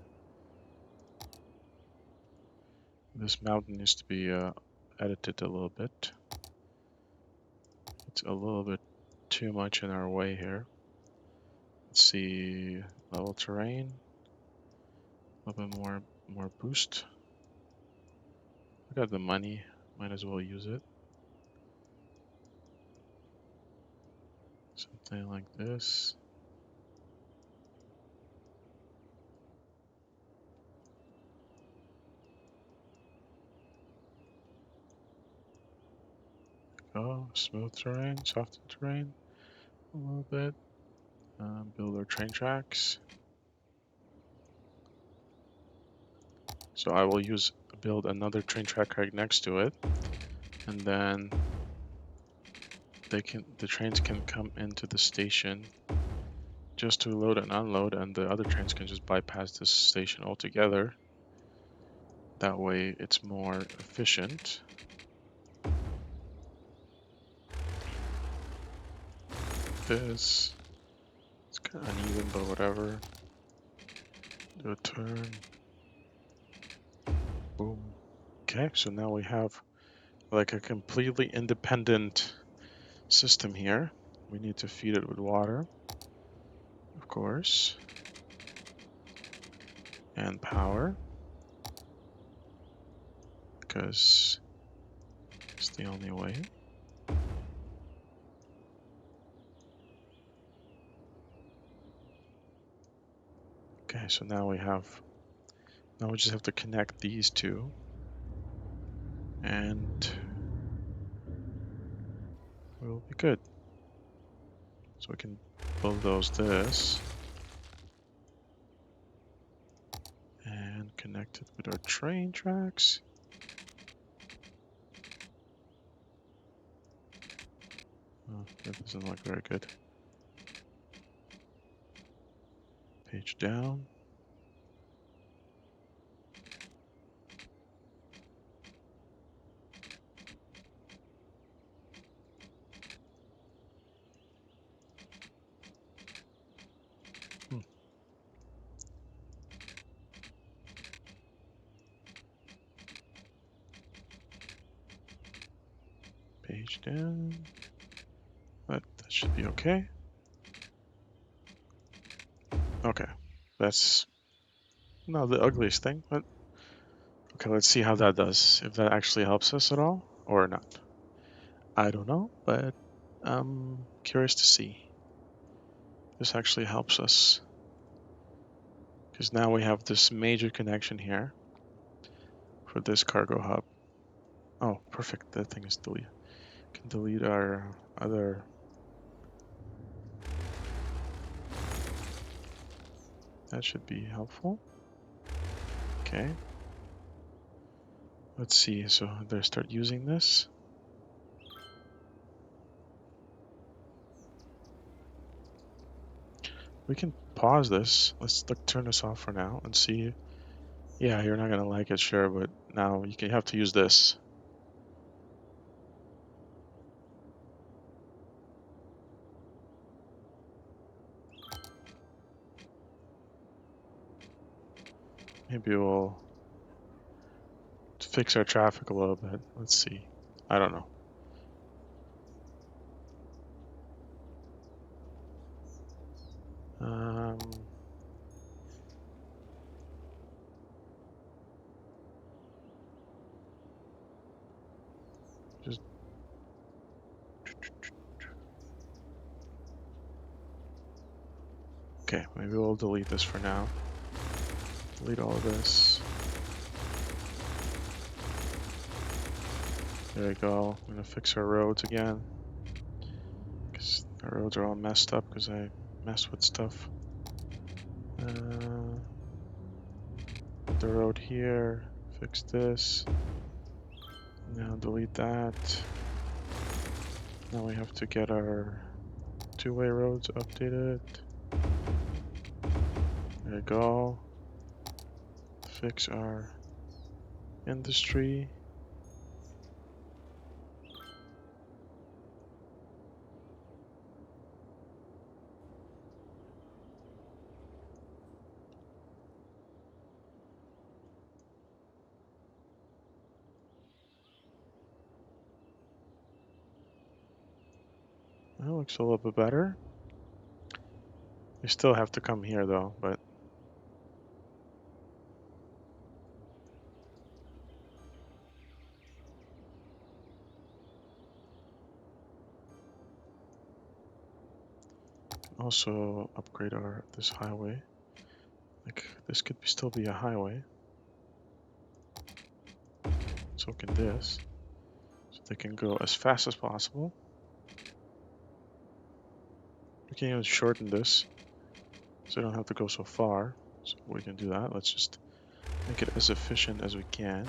This mountain needs to be edited a little bit. It's a little bit too much in our way here. Let's see, level terrain, a little bit more boost. We got the money, might as well use it. Something like this. Go, smooth terrain, soft terrain, a little bit. Build our train tracks. So I will build another train track right next to it, and then the trains can come into the station just to load and unload, and the other trains can just bypass this station altogether. That way it's more efficient. This, it's kind of uneven, but whatever. Do a turn. Boom. Okay, so now we have like a completely independent system here. We need to feed it with water, of course, and power, because it's the only way. Okay, so now we just have to connect these two, and we'll be good. So we can bulldoze this and connect it with our train tracks. Oh, that doesn't look very good. Page down. Hmm. Page down. But that should be okay. Okay, that's not the ugliest thing, but okay, let's see how that does. If that actually helps us at all or not. I don't know, but I'm curious to see. This actually helps us because now we have this major connection here for this cargo hub. Oh, perfect. That thing is deleted. Can delete our other. That should be helpful. Okay. Let's see. So they start using this. We can pause this. Let's turn this off for now and see. Yeah, you're not gonna like it, sure, but now you have to use this. Maybe we'll fix our traffic a little bit. Let's see. I don't know. Um, just okay. Maybe we'll delete this for now. Delete all of this. There we go. I'm gonna fix our roads again because our roads are all messed up because I messed with stuff. Put the road here. Fix this. Now delete that. Now we have to get our two-way roads updated. There we go. Fix our industry. That looks a little bit better. We still have to come here though, but also upgrade this highway. Like this could still be a highway. So can this. So they can go as fast as possible. We can even shorten this so we don't have to go so far. So we can do that. Let's just make it as efficient as we can.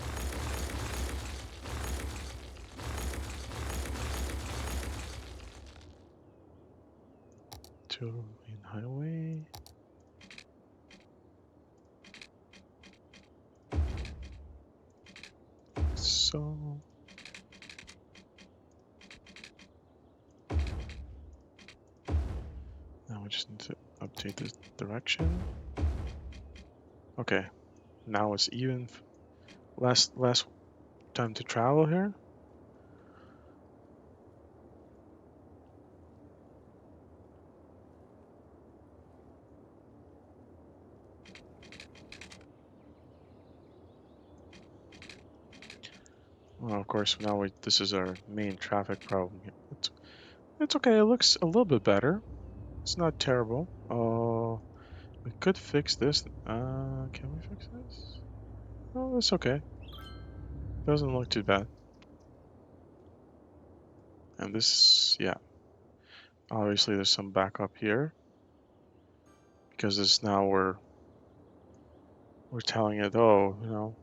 2-lane highway. So now we just need to update this direction. Okay, now it's even less time to travel here. Well, of course, now this is our main traffic problem here. It's okay. It looks a little bit better. It's not terrible. Oh, we could fix this. Can we fix this? Oh, it's okay. Doesn't look too bad. And this, yeah, obviously there's some backup here because this now we're telling it, oh,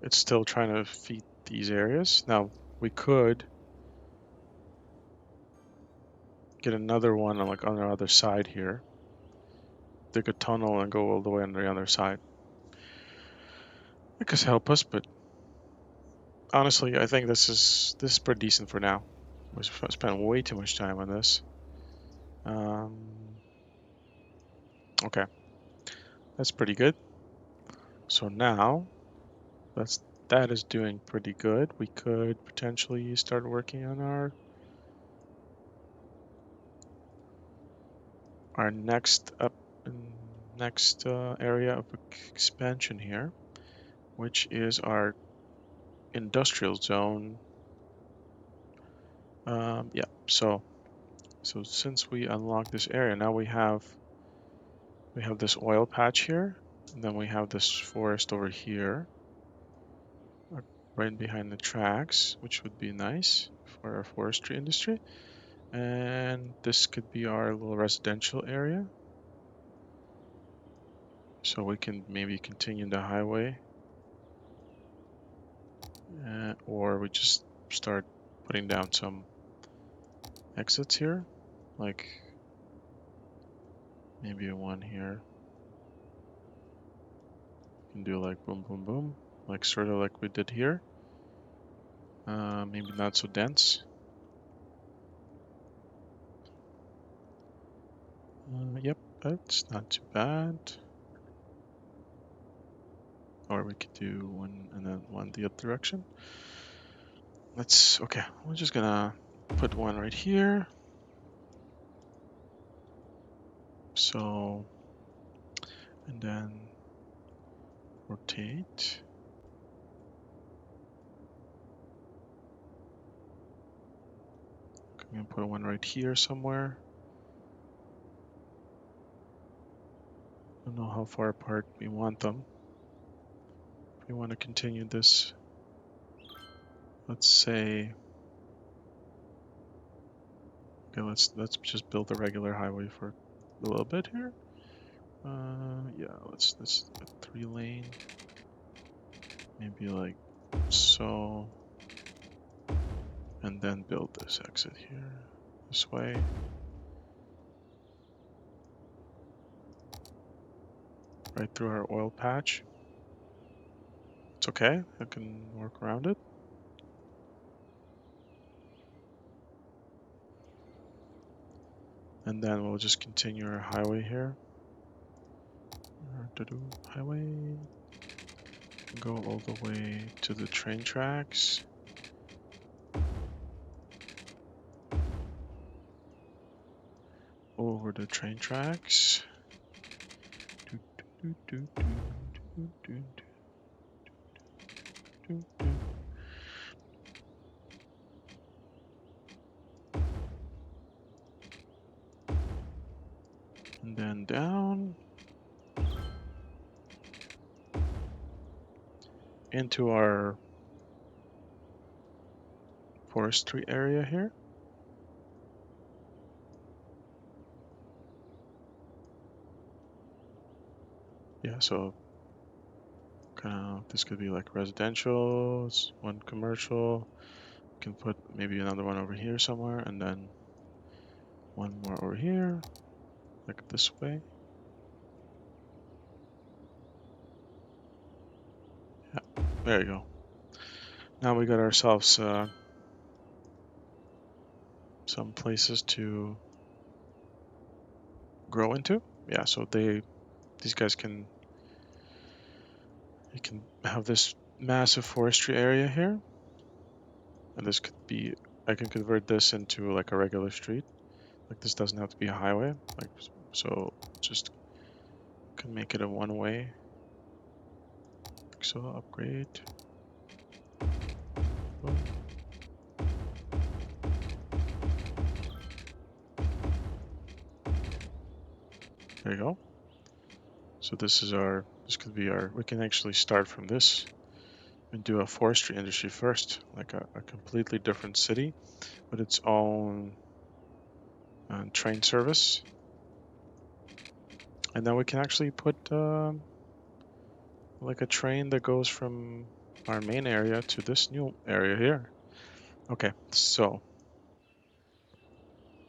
it's still trying to feed these areas. Now we could get another one on like on the other side here. Dig a tunnel and go all the way on the other side. It could help us, but honestly, I think this is pretty decent for now. We spent way too much time on this. Okay, that's pretty good. So now that is doing pretty good. We could potentially start working on our next area of expansion here, which is our industrial zone. Yeah. So since we unlock this area, now we have this oil patch here, and then we have this forest over here, right behind the tracks, which would be nice for our forestry industry. And this could be our little residential area. So we can maybe continue the highway, or we just start putting down some exits here, like maybe one here. You can do like boom, boom, boom, like sort of like we did here. Maybe not so dense. Yep, that's not too bad. or we could do one and then one the other direction. Okay, we're just gonna put one right here. So, and then rotate. I'm gonna put one right here somewhere. I don't know how far apart we want them. If we want to continue this, let's say, okay, let's just build a regular highway for a little bit here. Yeah, let's a 3-lane, maybe like so, and then build this exit here this way. Right through our oil patch. It's okay, I can work around it. And then we'll just continue our highway here. Highway, go all the way to the train tracks. Over the train tracks. And then down into our forestry area here. Yeah, so this could be like residential, one commercial. We can put maybe another one over here somewhere, and then one more over here, like this way. Yeah, there you go. Now we got ourselves some places to grow into. Yeah, so these guys can have this massive forestry area here, and this could be, I can convert this into like a regular street. Like this doesn't have to be a highway. Like so, just can make it a one-way. So upgrade. Boom. There you go. So this could be we can actually start from this and do a forestry industry first, like a completely different city with its own train service. And then we can actually put like a train that goes from our main area to this new area here. Okay, so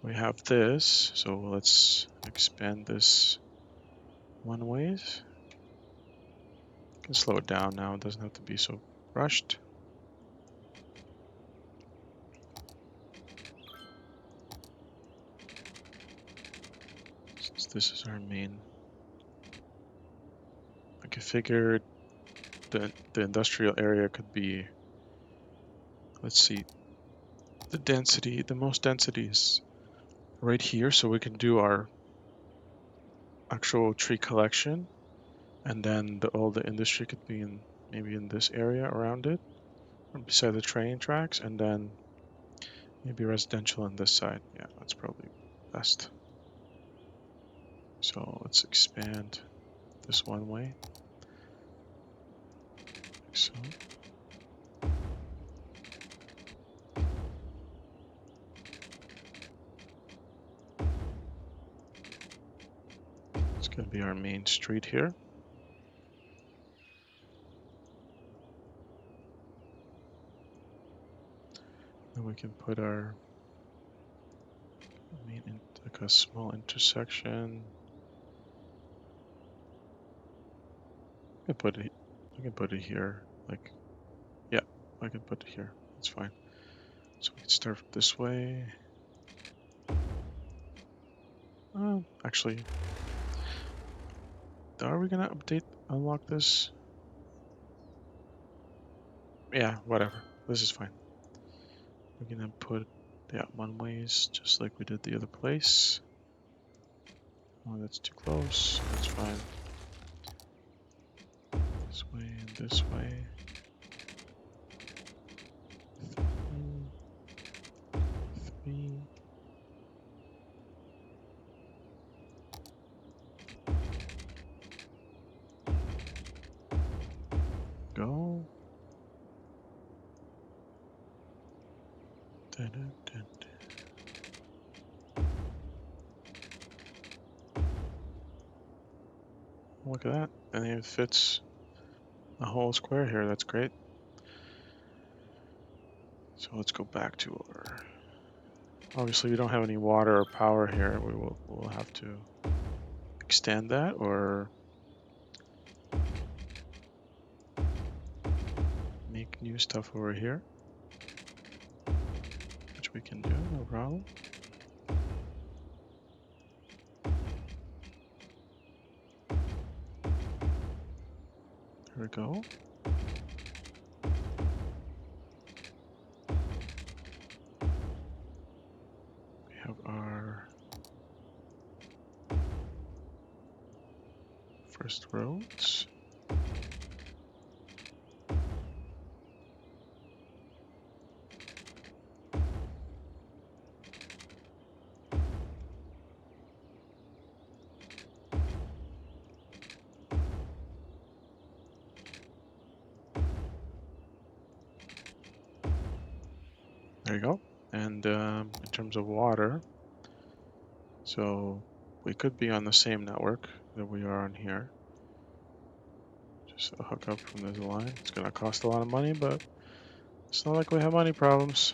we have this. So let's expand this one ways. Can slow it down now. It doesn't have to be so rushed. Since this is our main, I can figure the industrial area could be, let's see, the most density is right here, so we can do our actual tree collection, and then all the industry could be in maybe in this area around it, or beside the train tracks, and then maybe residential on this side. Yeah, that's probably best. So let's expand this one way, like so. It's going to be our main street here. Then we can put our like a small intersection. I can put it. I can put it here. Like, yeah, I can put it here. That's fine. So we can start this way. Actually, are we gonna unlock this? Yeah, whatever. This is fine. We're gonna put the one ways just like we did the other place. Oh, that's too close. That's fine. This way and this way. 3, 3. Go. Dun, dun, dun, dun. Look at that. And it fits a whole square here. That's great. So let's go back to our... Obviously, we don't have any water or power here. We'll have to extend that or make new stuff over here, which we can do, no problem. There we go. We have our first roads. There you go. And in terms of water, so we could be on the same network that we are on here. Just a hook up from this line. It's going to cost a lot of money, but it's not like we have money problems.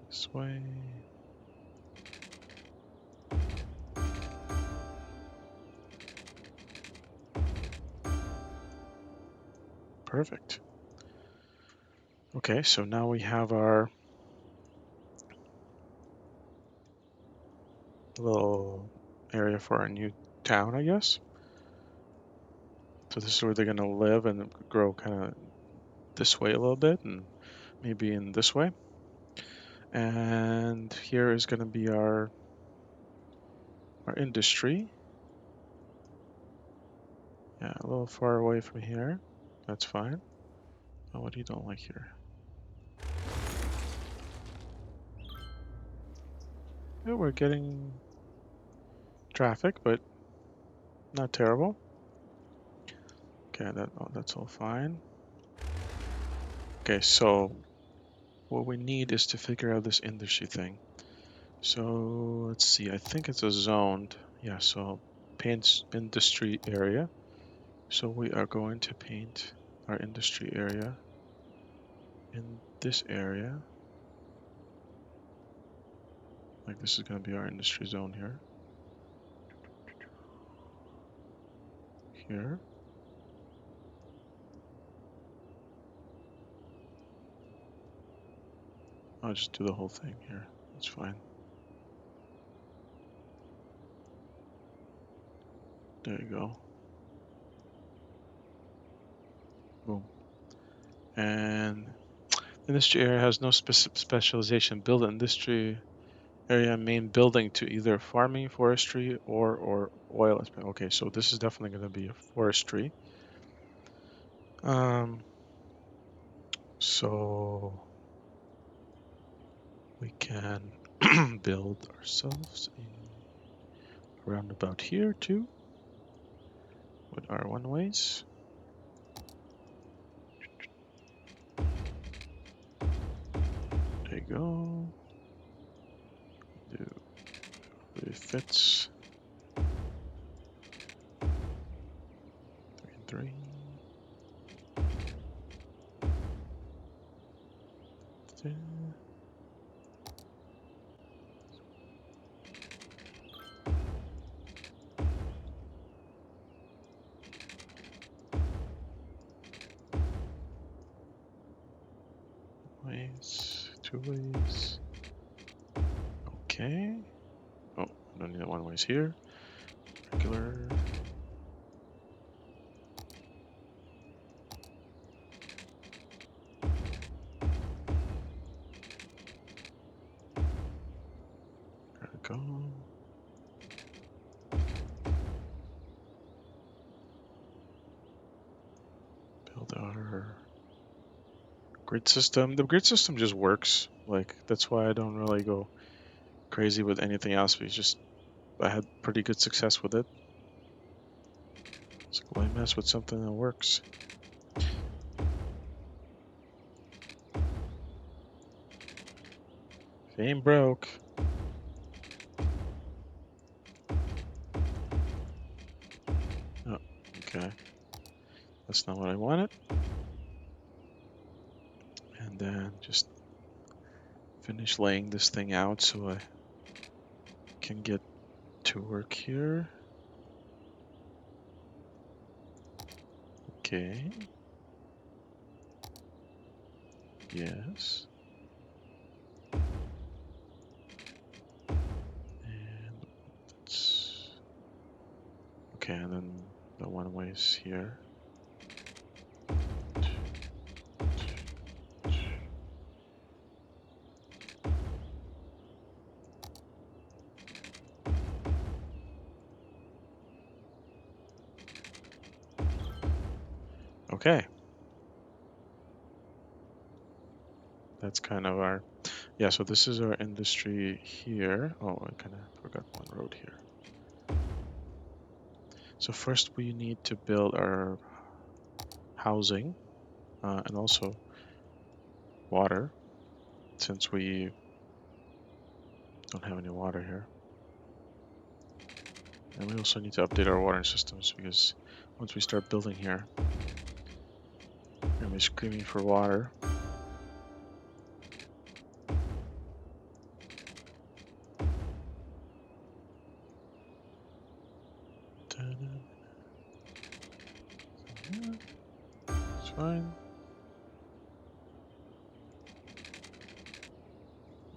This way. Perfect. Okay, so now we have our little area for our new town, I guess. So this is where they're going to live and grow kind of this way a little bit and maybe in this way. And here is going to be our industry. Yeah, a little far away from here. That's fine. Oh, what do you don't like here? Yeah, we're getting traffic, but not terrible. Okay, that's all fine. Okay, so what we need is to figure out this industry thing. So let's see, I think it's a zoned. Yeah, so paint industry area. So we are going to paint our industry area in this area. Like this is going to be our industry zone here. Here. I'll just do the whole thing here. That's fine. There you go. Boom. And industry area has no specialization. Build industry area main building to either farming, forestry, or oil. Okay, so this is definitely going to be a forestry. So we can build ourselves around about here too with our one ways. There you go. It fits. 3 and 3. There. two ways. Okay. Oh, I don't need that one ways here. Regular. There we go. Build our grid system. The grid system just works. Like, that's why I don't really go crazy with anything else. I had pretty good success with it. So why mess with something that works? If it ain't broke. Oh, okay. That's not what I wanted. And then just finish laying this thing out so I can get to work here. Okay. Yes. And that's okay, and then the one way's here. Okay. That's kind of our, yeah, so this is our industry here. Oh, I kind of forgot one road here. So first we need to build our housing and also water, since we don't have any water here. And we also need to update our water systems because once we start building here, we're gonna be screaming for water. It's fine.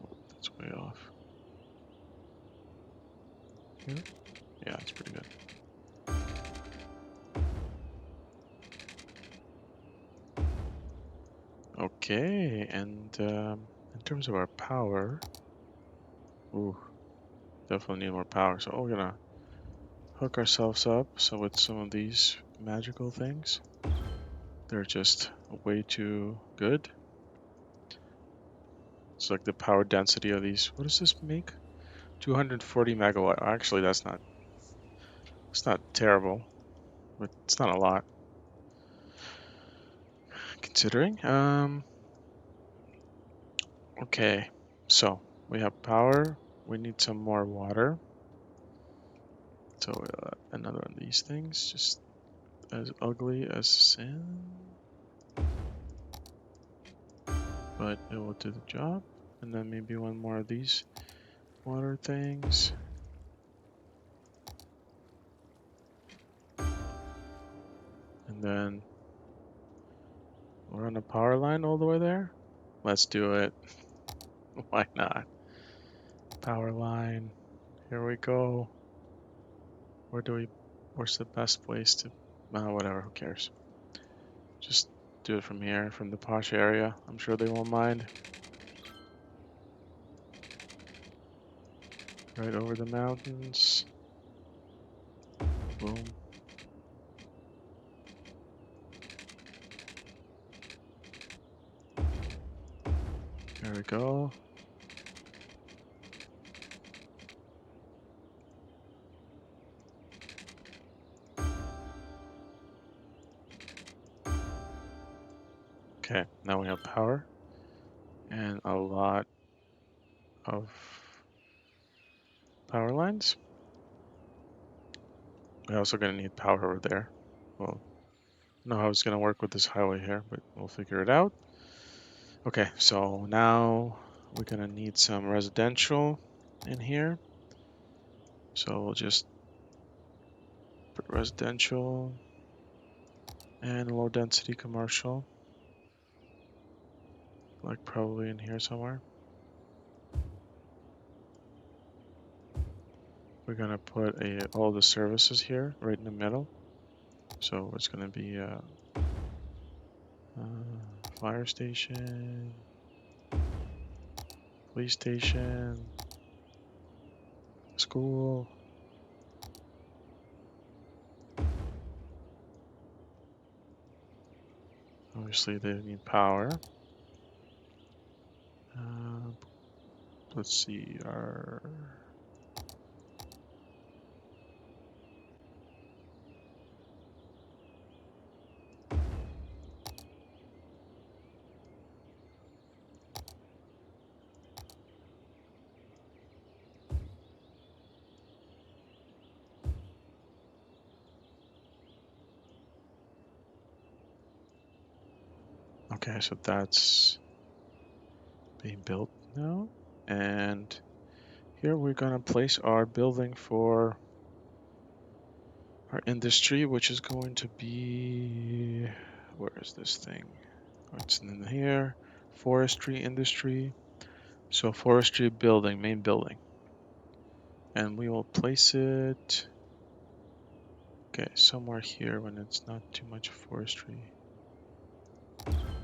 Oh, that's way off. Here? Yeah, it's pretty good. Okay, and in terms of our power, ooh, definitely need more power. So we're gonna hook ourselves up. So with some of these magical things, they're just way too good. It's like the power density of these. What does this make? 240 megawatt. Actually, it's not terrible, but it's not a lot considering. Okay, so we have power. We need some more water. So another one of these things, just as ugly as sin, but it will do the job. And then maybe one more of these water things. And then we'll run a power line all the way there. Let's do it. Why not? Power line. Here we go. Where's the best place to, whatever, who cares? Just do it from here, from the posh area. I'm sure they won't mind. Right over the mountains. Boom. There we go. Okay, now we have power and a lot of power lines. We're also going to need power over there. Well, I don't know how it's going to work with this highway here, but we'll figure it out. Okay, so now we're going to need some residential in here. So we'll just put residential and low density commercial. like probably in here somewhere. We're gonna put all the services here right in the middle. So it's gonna be fire station, police station, school. Obviously they need power. Let's see our. Okay, so that's being built now. And here we're gonna place our building for our industry, which is going to be, where is this thing? Oh, it's in here, forestry industry. So forestry building, main building. And we will place it, okay, somewhere here when it's not too much forestry.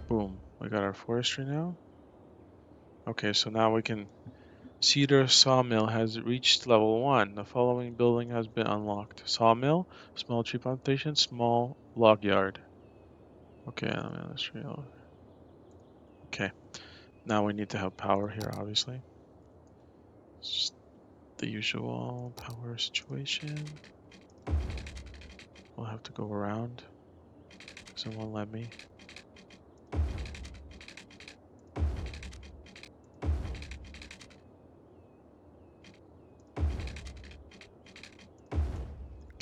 Boom, we got our forestry now. Okay, so now we can, Cedar Sawmill has reached level 1. The following building has been unlocked. Sawmill, small tree plantation, small log yard. Okay, industrial. Okay, now we need to have power here, obviously. It's just the usual power situation. We'll have to go around. Someone let me.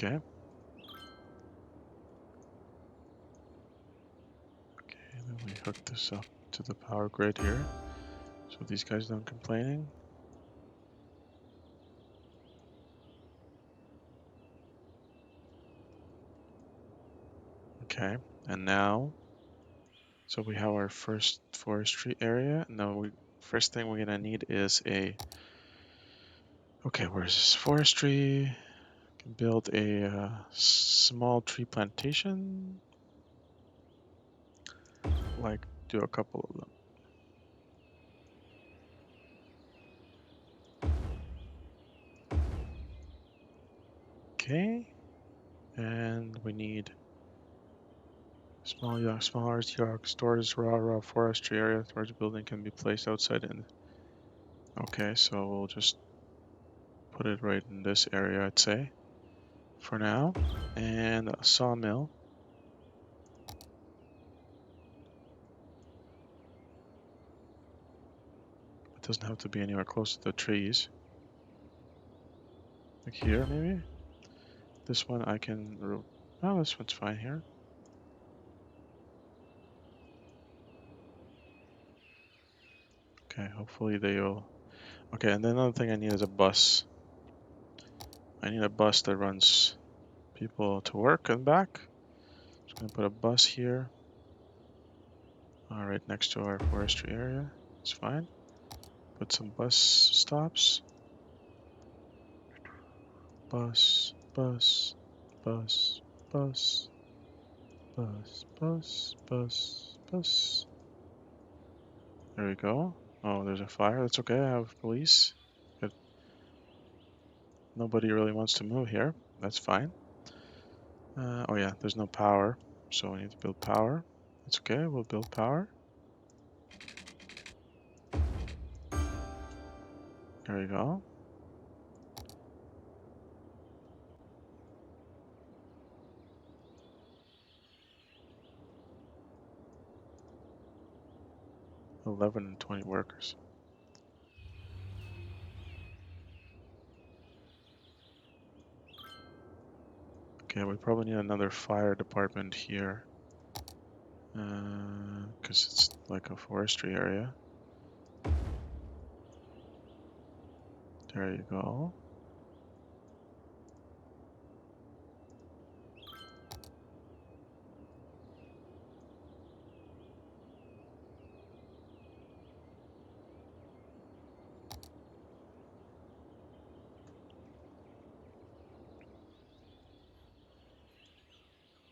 Okay. Okay, then we hook this up to the power grid here. So these guys don't complaining. Okay, and now, so we have our first forestry area. Now first thing we're gonna need is okay, where's this forestry? Can build a small tree plantation. Like do a couple of them. Okay, and we need small yard storage raw forestry area. Storage building can be placed outside in. Okay, so we'll just put it right in this area, I'd say, for now. And a sawmill. It doesn't have to be anywhere close to the trees. Like here, maybe. This one I can. Oh, this one's fine here. Okay, hopefully they'll. Okay, and then another thing I need is a bus. I need a bus that runs people to work and back. Just gonna put a bus here. All right, next to our forestry area. It's fine. Put some bus stops. Bus, bus, bus, bus, bus, bus, bus, bus. There we go. Oh, there's a fire. That's okay. I have police. But nobody really wants to move here. That's fine. Oh yeah, there's no power, so we need to build power. That's okay. We'll build power. There we go. $11 and 20 workers. Okay, we probably need another fire department here. Because it's like a forestry area. There you go.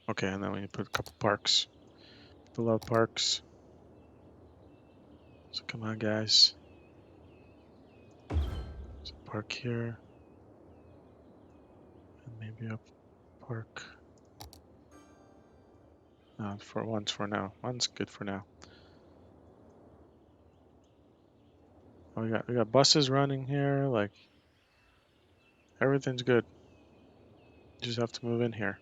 Okay, and then we need to put a couple parks. People love parks. So come on, guys. There's a park here. And maybe a park. For once for now. One's good for now. Oh, we got buses running here, like everything's good. You just have to move in here.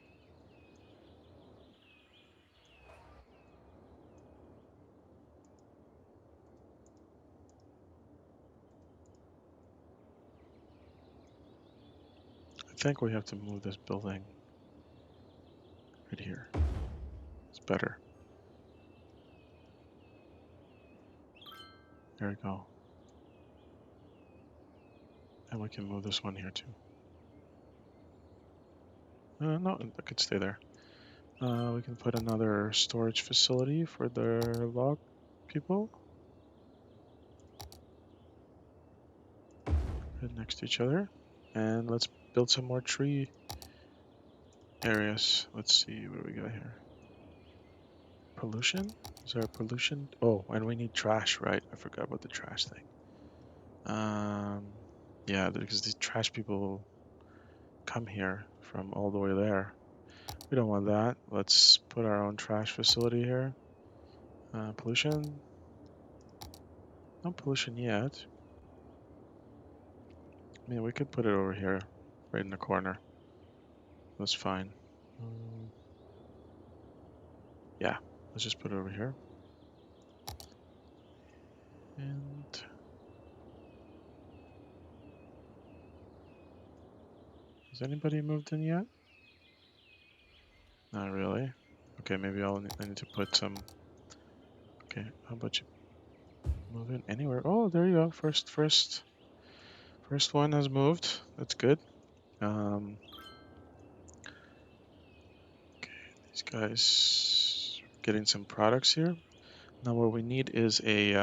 I think we have to move this building right here. It's better. There we go. And we can move this one here too. No, it could stay there. We can put another storage facility for the log people. Right next to each other. And let's build some more tree areas. Let's see what do we got here. Pollution? Is there pollution? Oh, and we need trash, right? I forgot about the trash thing. Yeah, because these trash people come here from all the way there. We don't want that. Let's put our own trash facility here. Pollution. No pollution yet. I mean, we could put it over here, right in the corner. That's fine. Yeah, let's just put it over here. And has anybody moved in yet? Not really. Okay, maybe I need to put some. Okay, how about you move in anywhere? Oh, there you go. First one has moved. That's good. Okay, these guys getting some products here. Now what we need is we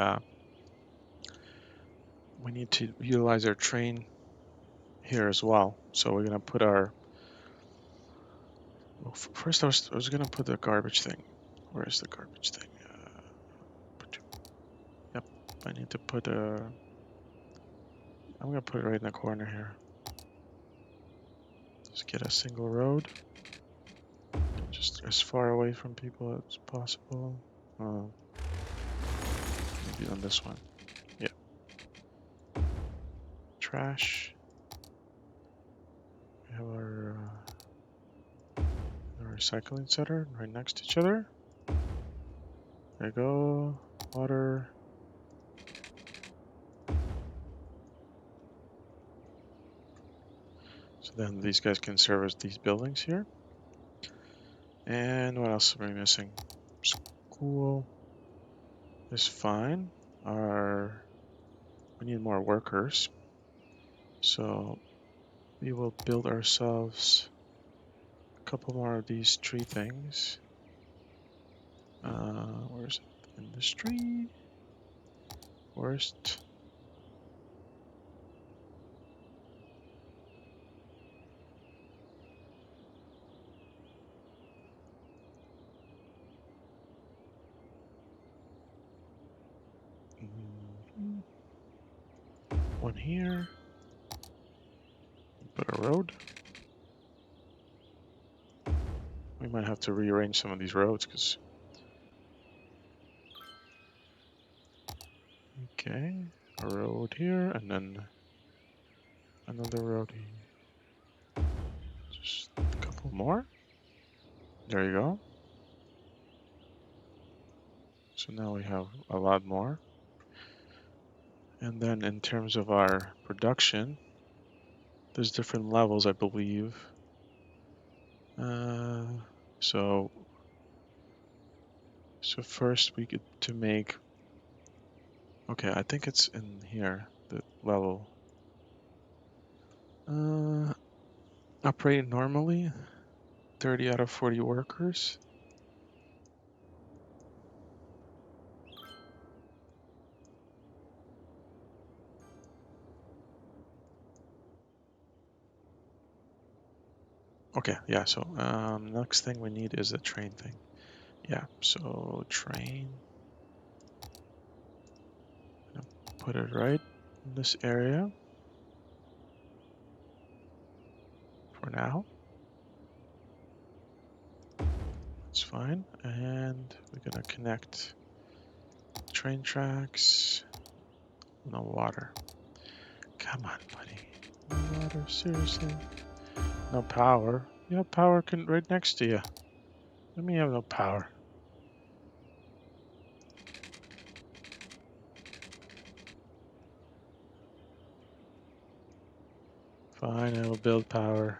need to utilize our train here as well. So we're gonna put our. Well, first I was gonna put the garbage thing. Where is the garbage thing? Yep, I need to put a. I'm gonna put it right in the corner here. Just get a single road, just as far away from people as possible. Maybe on this one. Yeah. Trash. We have our recycling center right next to each other. There you go. Water. So then these guys can service these buildings here. And what else are we missing? School is fine. We need more workers. So we will build ourselves a couple more of these tree things. Where's it? Industry? Forest? One here. Put a road. We might have to rearrange some of these roads because. Okay, a road here and then another road here. Just a couple more. There you go. So now we have a lot more. And then in terms of our production, there's different levels, I believe. So first we get to make. Okay, I think it's in here, the level. Operate normally, 30 out of 40 workers. Okay, yeah, so next thing we need is a train thing. Yeah, so train, put it right in this area for now. That's fine. And we're gonna connect train tracks. No water. Come on, buddy. No water, seriously. No power. You have power right next to you. Let me have no power. Fine, I will build power.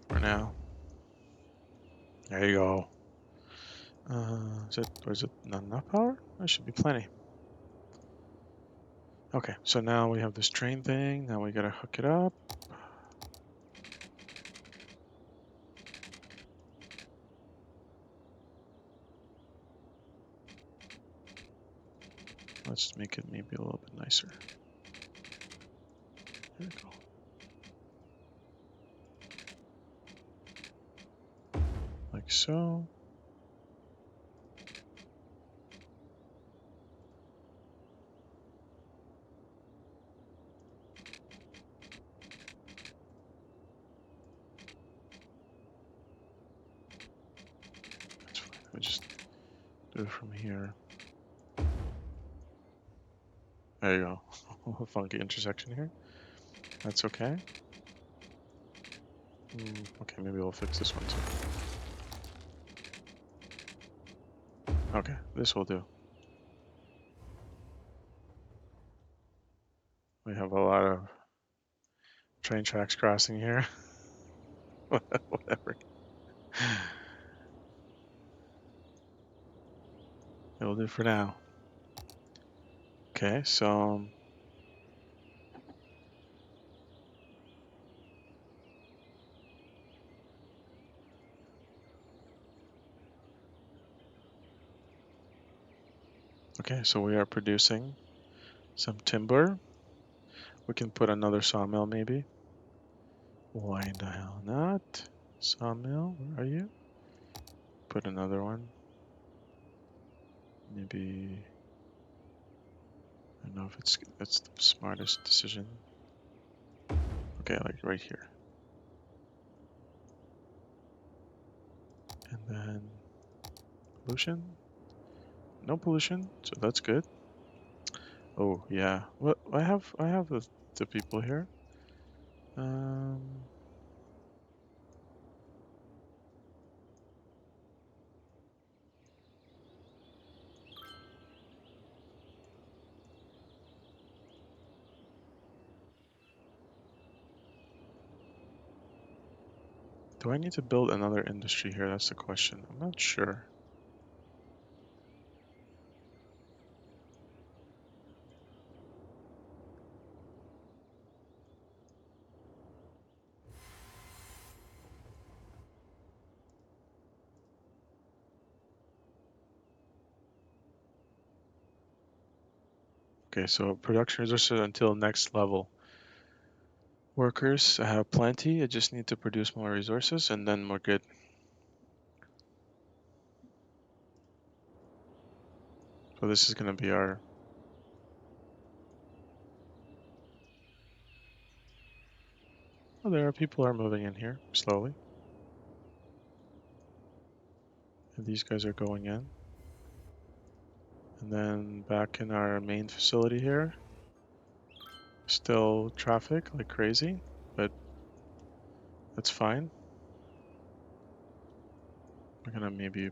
For now. There you go. Is it not enough power? There should be plenty. Okay, so now we have this train thing. Now we gotta hook it up. Let's make it maybe a little bit nicer. There we go. Like so. That's fine. I just do it from here. There you go. A funky intersection here. That's okay. Okay, maybe we'll fix this one too. Okay, this will do. We have a lot of train tracks crossing here. Whatever. It'll do for now. Okay, so we are producing some timber. We can put another sawmill maybe. Why in the hell not? Sawmill, where are you? Put another one. Maybe I don't know if it's the smartest decision. Okay, like right here. And then pollution. No pollution, so that's good. Oh yeah. What I have the people here. Um do I need to build another industry here? That's the question. I'm not sure. Okay, so production resources until next level. Workers, I have plenty. I just need to produce more resources and then we're good. So this is going to be our... Oh, there are people are moving in here slowly. And these guys are going in. And then back in our main facility here, still traffic like crazy, but that's fine. We're gonna maybe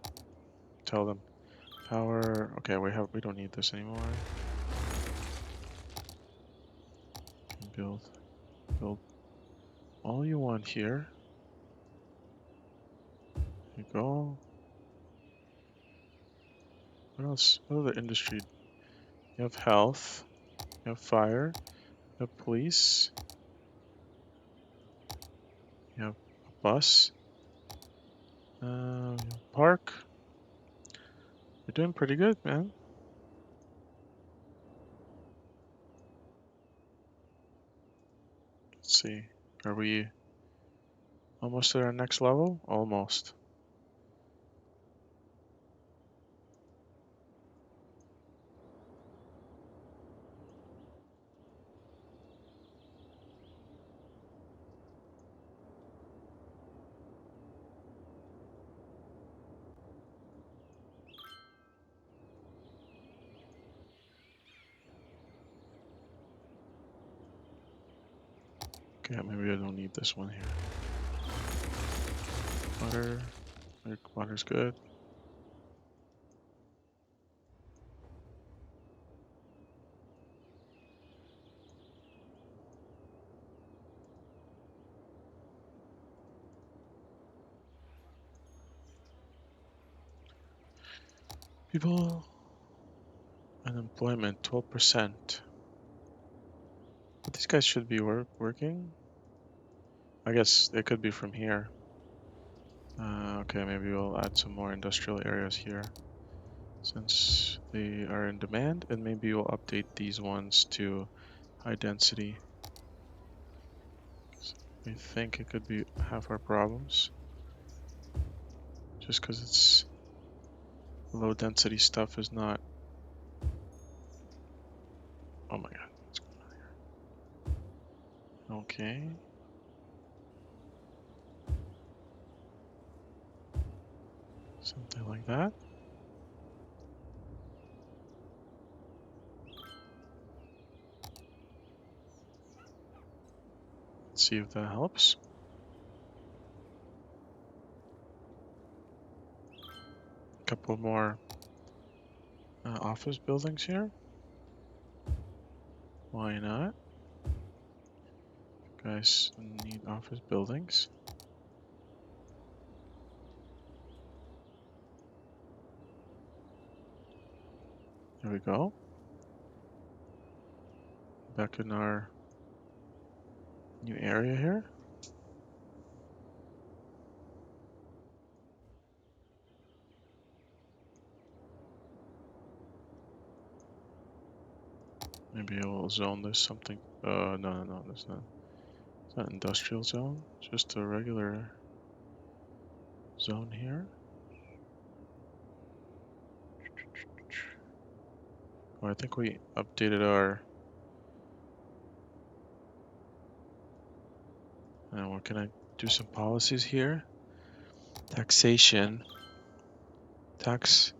tell them power. Okay, we don't need this anymore. Build all you want here. There you go. What else? What other industry? You have health. You have fire. You have police. You have a bus. You have park. You're doing pretty good, man. Let's see. Are we almost at our next level? Almost. Okay, maybe I don't need this one here. Water. Water's good. People unemployment 12%. But these guys should be working. I guess it could be from here. Okay, maybe we'll add some more industrial areas here since they are in demand, and maybe we'll update these ones to high density. We think it could be half our problems just because it's low density stuff is not. Oh my god, what's going on here? Okay. Something like that. Let's see if that helps. A couple more office buildings here. Why not? You guys need office buildings. There we go. Back in our new area here. Maybe I will zone this something. No, that's not. It's not industrial zone. Just a regular zone here. Oh, I think we updated our. What can I do? Some policies here. Taxation. Tax.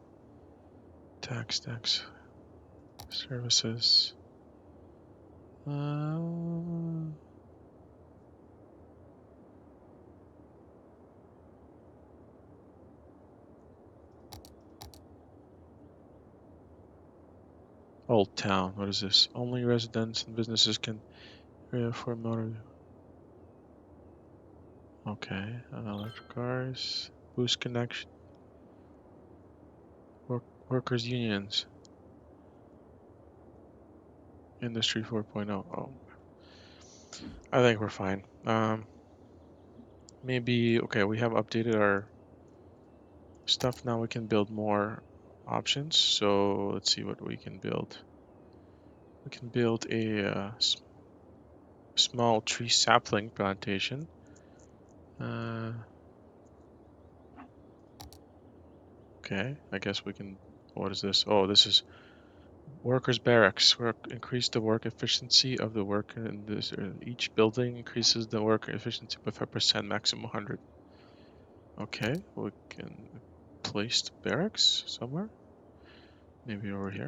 Services. Old Town. What is this? Only residents and businesses can for motor. Okay. Electric cars. Boost connection. Workers unions. Industry 4.0. Oh, I think we're fine. Maybe okay. We have updated our stuff now. We can build more options. So let's see what we can build. We can build a small tree sapling plantation. Okay, I guess we can. What is this? Oh, this is workers' barracks. Increase the work efficiency of the worker in this. Each building increases the work efficiency by 5%, maximum 100. Okay, we can place the barracks somewhere. Maybe over here.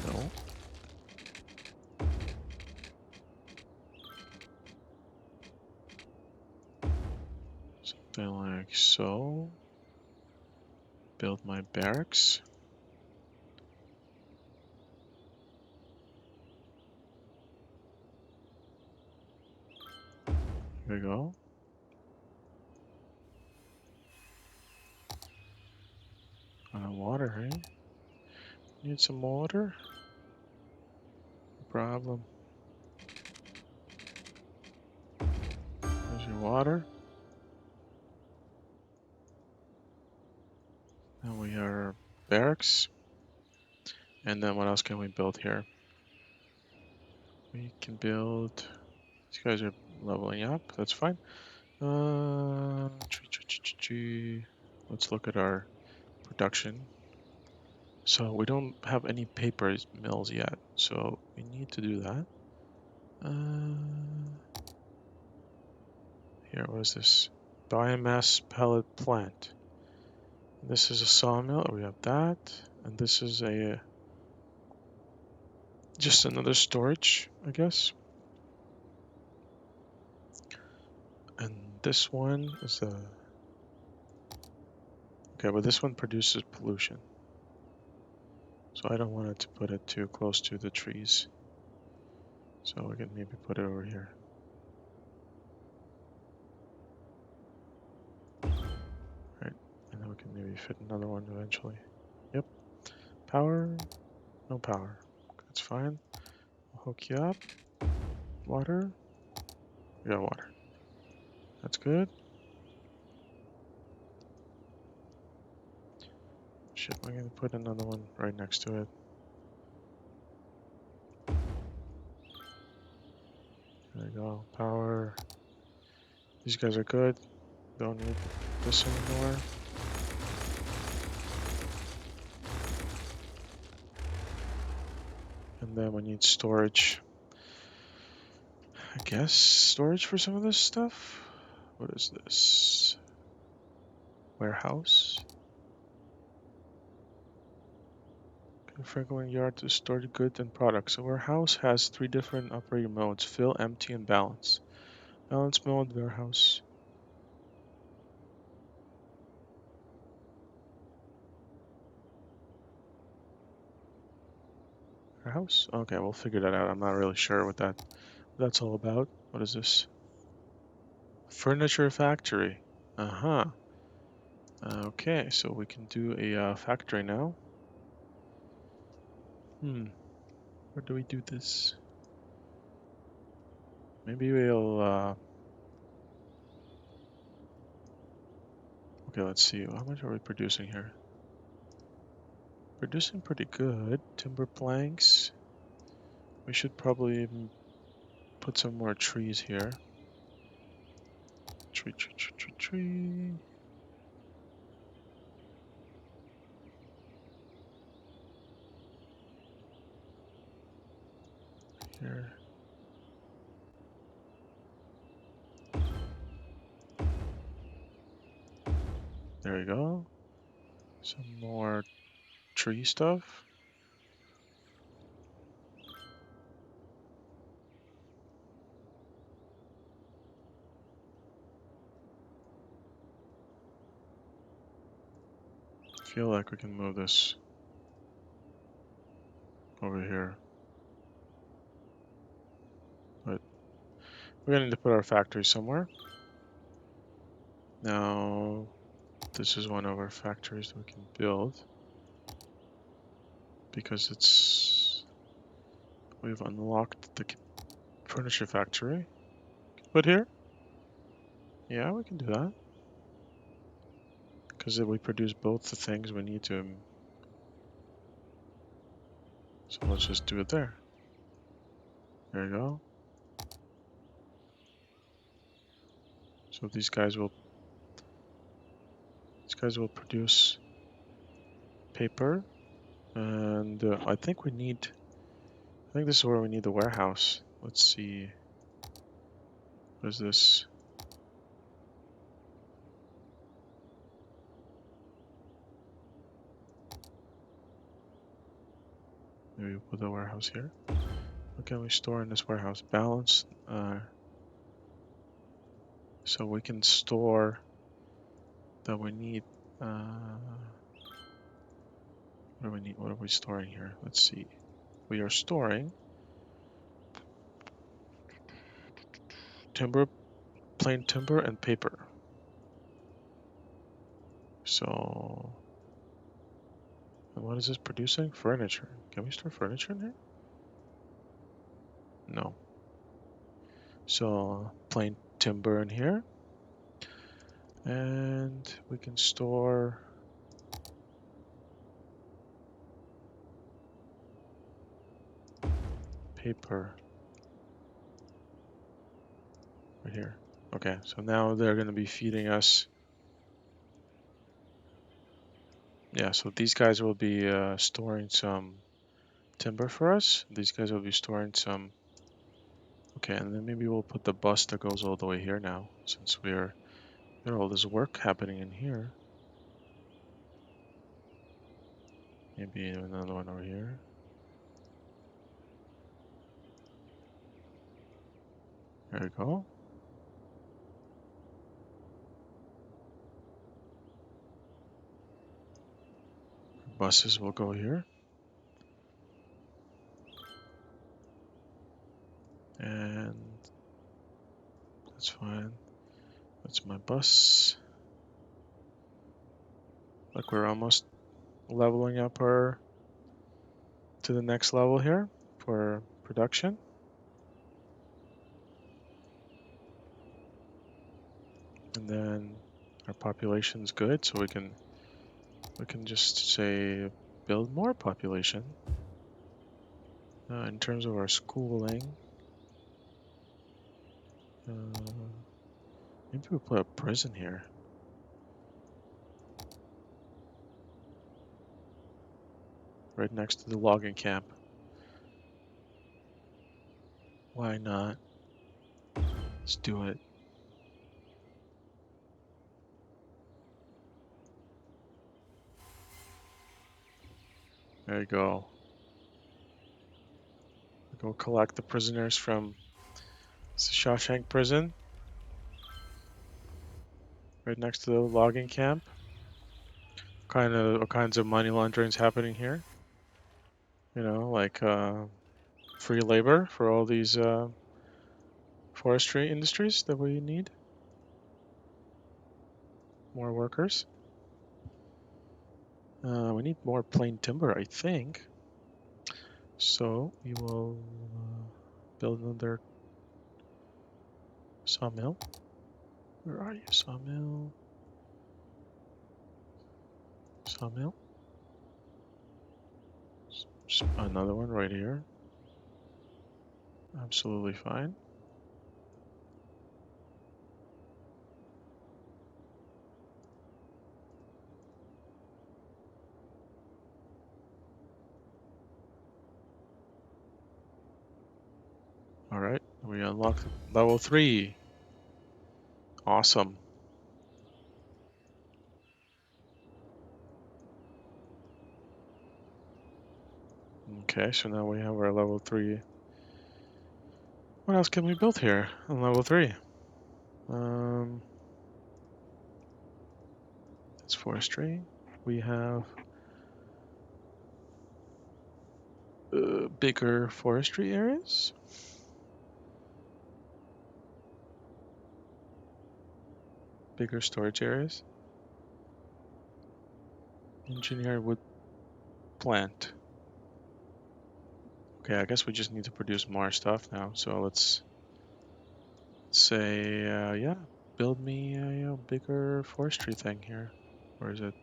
No. Something like so. Build my barracks. Here we go. Water, eh? Need some water? No problem. There's your water. Now we are barracks. And then what else can we build here? We can build. These guys are leveling up. That's fine. Let's look at our production. So we don't have any paper mills yet, so we need to do that. Here, what is this? Biomass pellet plant. This is a sawmill. We have that, and this is a just another storage, I guess. And this one is a okay, but this one produces pollution, so I don't want it to put it too close to the trees. So we can maybe put it over here. Right, and then we can maybe fit another one eventually. Yep. Power, no power. That's fine. I'll hook you up. Water. We got water. That's good. Shit, I'm gonna put another one right next to it. There we go. Power. These guys are good. Don't need this anymore. And then we need storage. I guess storage for some of this stuff. What is this? Warehouse. Configuring yard to store the goods and products. A warehouse has 3 different operating modes: fill, empty, and balance. Balance mode, warehouse. Warehouse? Okay, we'll figure that out. I'm not really sure what that's all about. What is this? Furniture factory. Uh-huh. Okay, so we can do a factory now. Where do we do this? Maybe we'll, okay, let's see. How much are we producing here? Producing pretty good. Timber planks. We should probably even put some more trees here. Tree. Here. There you go. Some more tree stuff. I feel like we can move this over here. But we're gonna need to put our factory somewhere. Now, this is one of our factories that we can build because we've unlocked the furniture factory. Put here? Yeah, we can do that. Because we produce both the things we need to. So let's just do it there. There you go. So these guys will produce paper, and I think this is where we need the warehouse. Let's see. What is this? Maybe we'll put the warehouse here. What can we store in this warehouse? Balance. So we can store that we need. What do we need? What are we storing here? Let's see. We are storing timber, plain timber, and paper. So, and what is this producing? Furniture. Can we store furniture in here? No. So, plain timber in here. And we can store. paper. Right here. Okay, so now they're going to be feeding us. Yeah, so these guys will be storing some timber for us. These guys will be storing some. Okay, and then maybe we'll put the bus that goes all the way here now, since there's all this work happening in here. Maybe another one over here. There we go. Buses will go here. And that's fine. That's my bus. Look, we're almost leveling up to the next level here for production. And then our population's good, so we can just say build more population. In terms of our schooling, maybe we'll put a prison here. Right next to the logging camp. Why not? Let's do it. There you go. Go collect the prisoners from the Shawshank prison. Right next to the logging camp. What kinds of money laundering is happening here? You know, like free labor for all these forestry industries that we need. More workers. We need more plain timber, I think. So we will build another sawmill. Where are you, sawmill? Sawmill. Another one right here. Absolutely fine. All right, we unlocked level 3. Awesome. Okay, so now we have our level 3. What else can we build here on level 3? It's forestry. We have bigger forestry areas. Bigger storage areas. Engineer wood plant. Okay, I guess we just need to produce more stuff now. So let's say, yeah, build me a bigger forestry thing here. Where is it?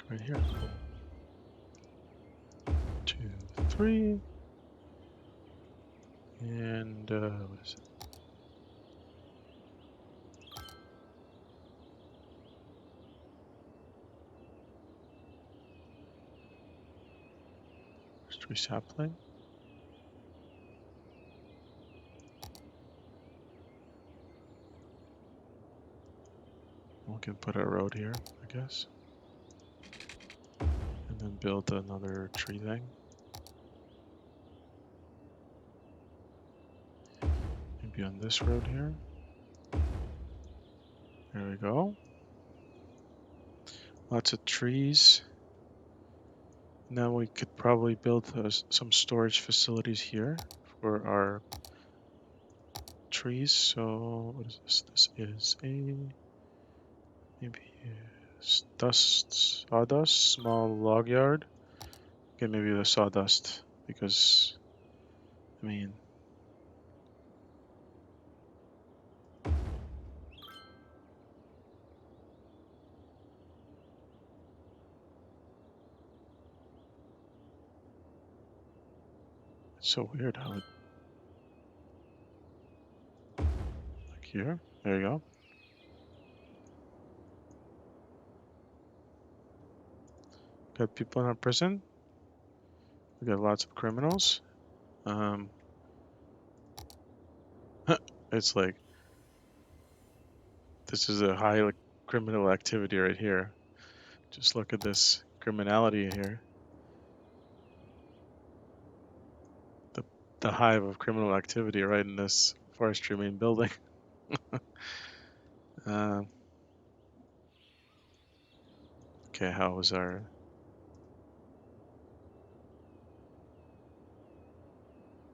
Like right here. 2, 3. And what is it? Forestry sapling. We can put a road here, I guess. And then build another tree thing. Maybe on this road here. There we go. Lots of trees. Now we could probably build some storage facilities here for our trees. So what is this? This is a maybe sawdust, small log yard. Okay, maybe the sawdust because I mean It's so weird how it, like here. There you go. Got people in our prison. We got lots of criminals. Um, it's like this is a high like, criminal activity right here. Just look at this criminality here. The the hive of criminal activity right in this forestry main building. Um, okay, how was our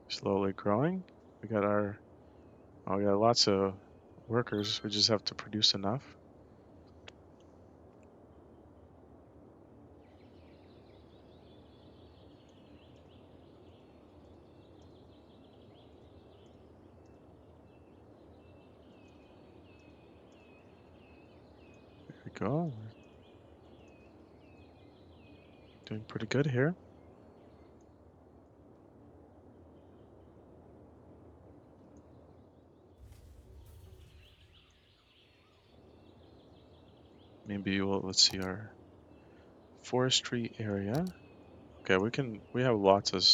slowly growing? We got our we got lots of workers. We just have to produce enough. There we go. We're doing pretty good here. Maybe let's see our forestry area. Okay, we have lots of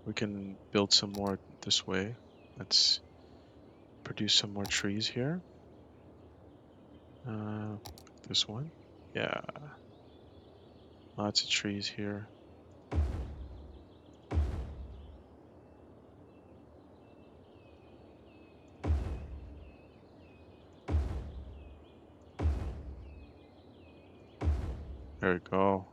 we can build some more this way. Let's produce some more trees here. Uh, this one. Yeah, lots of trees here. There we go.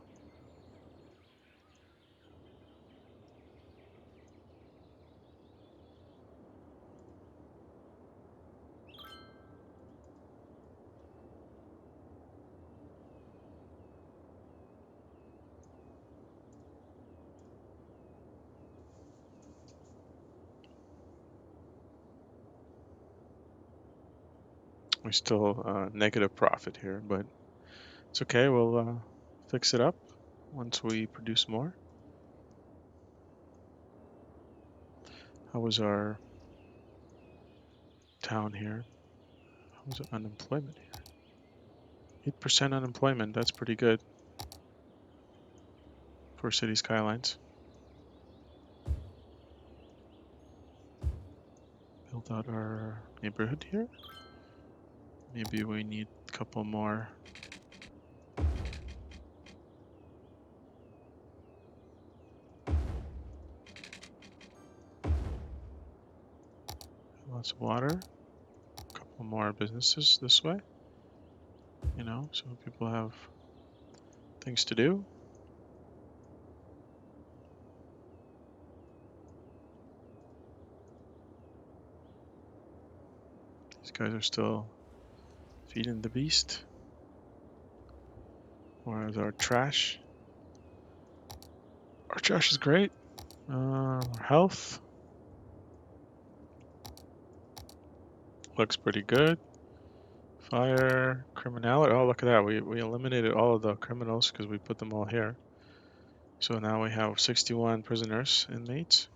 We still negative profit here, but it's okay. We'll fix it up once we produce more. How was our town here? How was unemployment here? 8% unemployment. That's pretty good for city skylines. Build out our neighborhood here. Maybe we need a couple more. Lots of water. A couple more businesses this way. You know, so people have things to do. These guys are still feeding the beast. Whereas our trash? Our trash is great. Our health looks pretty good. Fire, criminality. Oh, look at that. We eliminated all of the criminals because we put them all here. So now we have 61 prisoners, inmates.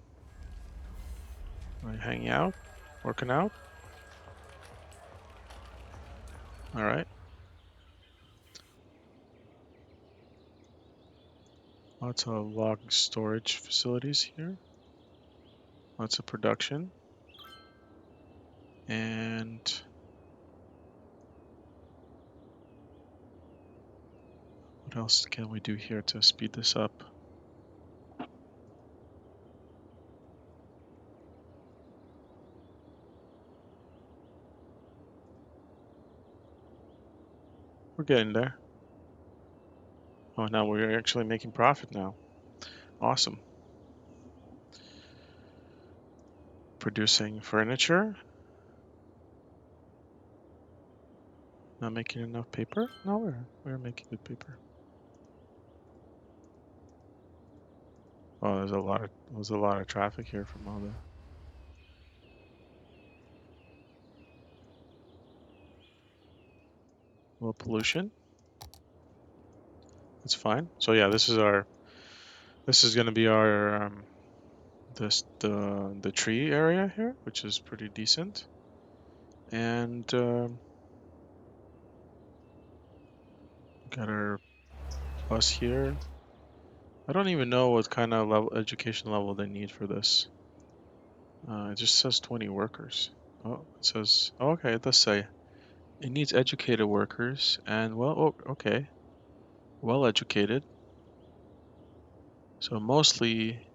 We're hanging out, working out. All right. Lots of log storage facilities here. Lots of production. And what else can we do here to speed this up? We're getting there. Oh, now we're actually making profit now. Awesome. Producing furniture. Not making enough paper? No, we're making good paper. Oh, there's a lot of traffic here from all the little pollution. That's fine. So yeah, this is going to be our the tree area here, which is pretty decent. And got our bus here. I don't even know what kind of education level they need for this. It just says 20 workers. Oh, it says, oh, okay, it does say it needs educated workers and, well, oh, okay, well educated. So mostly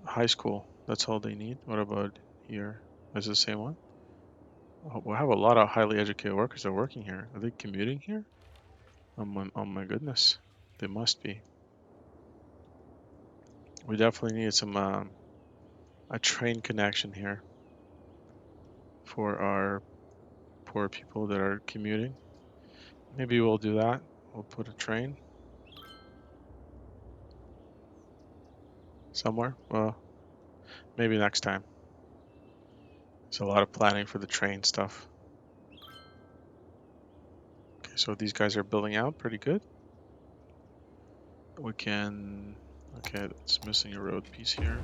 high school. That's all they need. What about here? Is it the same one? Oh, we have a lot of highly educated workers that are working here. Are they commuting here? Oh my goodness, they must be. We definitely need some a train connection here for our poor people that are commuting. Maybe we'll do that. We'll put a train somewhere. Well, maybe next time. There's a lot of planning for the train stuff. Okay, so these guys are building out pretty good. We can, okay, it's missing a road piece here.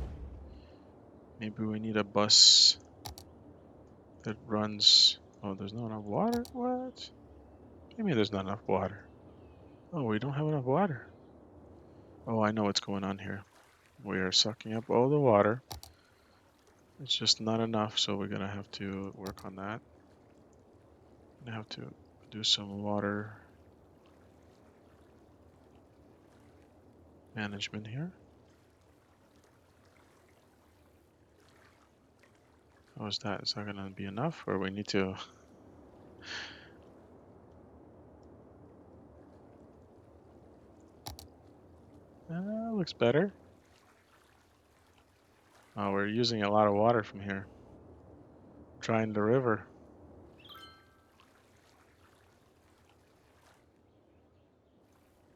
Maybe we need a bus that runs, oh, there's not enough water? What? Maybe there's not enough water. Oh, we don't have enough water. Oh, I know what's going on here. We are sucking up all the water. It's just not enough, so we're gonna have to work on that. Gonna have to do some water management here. How is that? Is that gonna be enough, or we need to? Looks better. Oh, we're using a lot of water from here. Drying the river.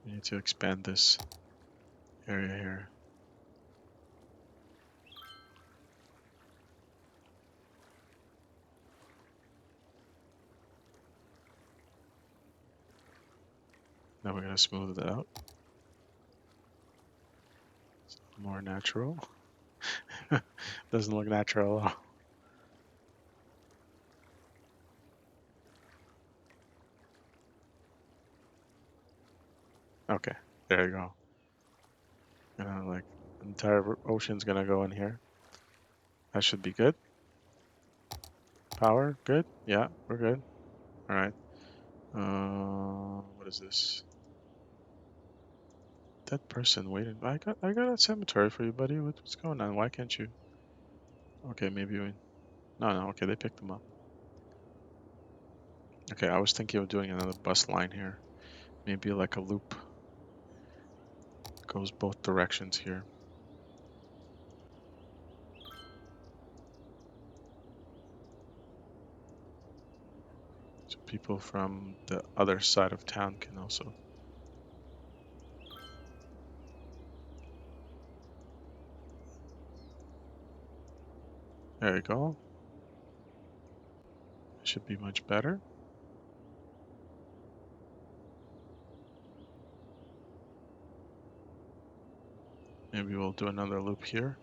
We need to expand this area here. Now we're gonna smooth it out. It's more natural. Doesn't look natural at all. Okay, there you go. Like the entire ocean's gonna go in here. That should be good. Power, good. Yeah, we're good. All right. What is this? Dead person waiting. I got a cemetery for you, buddy. What's going on? Why can't you? Okay, maybe we. No. Okay, they picked them up. Okay, I was thinking of doing another bus line here. Maybe like a loop. Goes both directions here. So people from the other side of town can also. There you go. Should be much better. Maybe we'll do another loop here.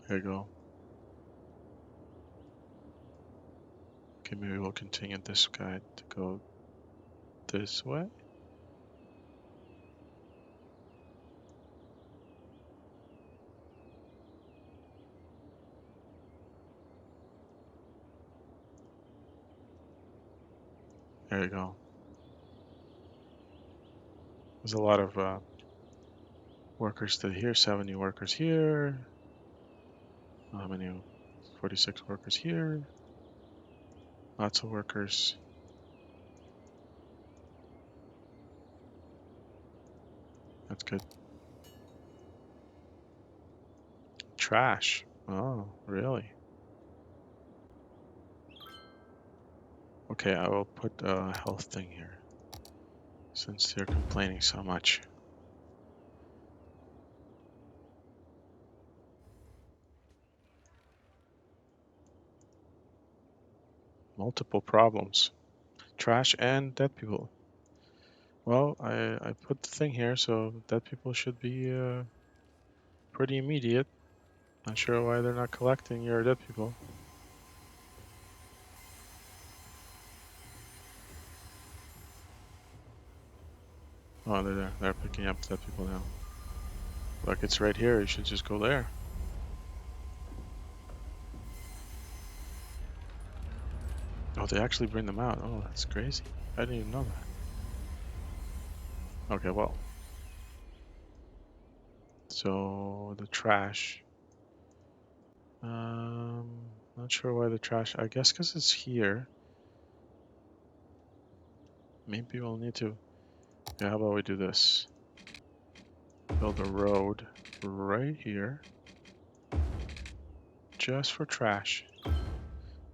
There you go. Okay, maybe we'll continue this guy to go this way. There you go. There's a lot of workers to here, 70 workers here. How many? 46 workers here. Lots of workers. That's good. Trash. Oh, really? Okay, I will put a health thing here since they're complaining so much. Multiple problems. Trash and dead people. Well, I put the thing here, so dead people should be pretty immediate. Not sure why they're not collecting your dead people. Oh, they're there. They're picking up dead people now. Look, it's right here. You should just go there. Oh, they actually bring them out. Oh, that's crazy. I didn't even know that. Okay, well. So the trash. Not sure why the trash. I guess because it's here. Maybe we'll need to. Yeah, how about we do this? Build a road right here, just for trash.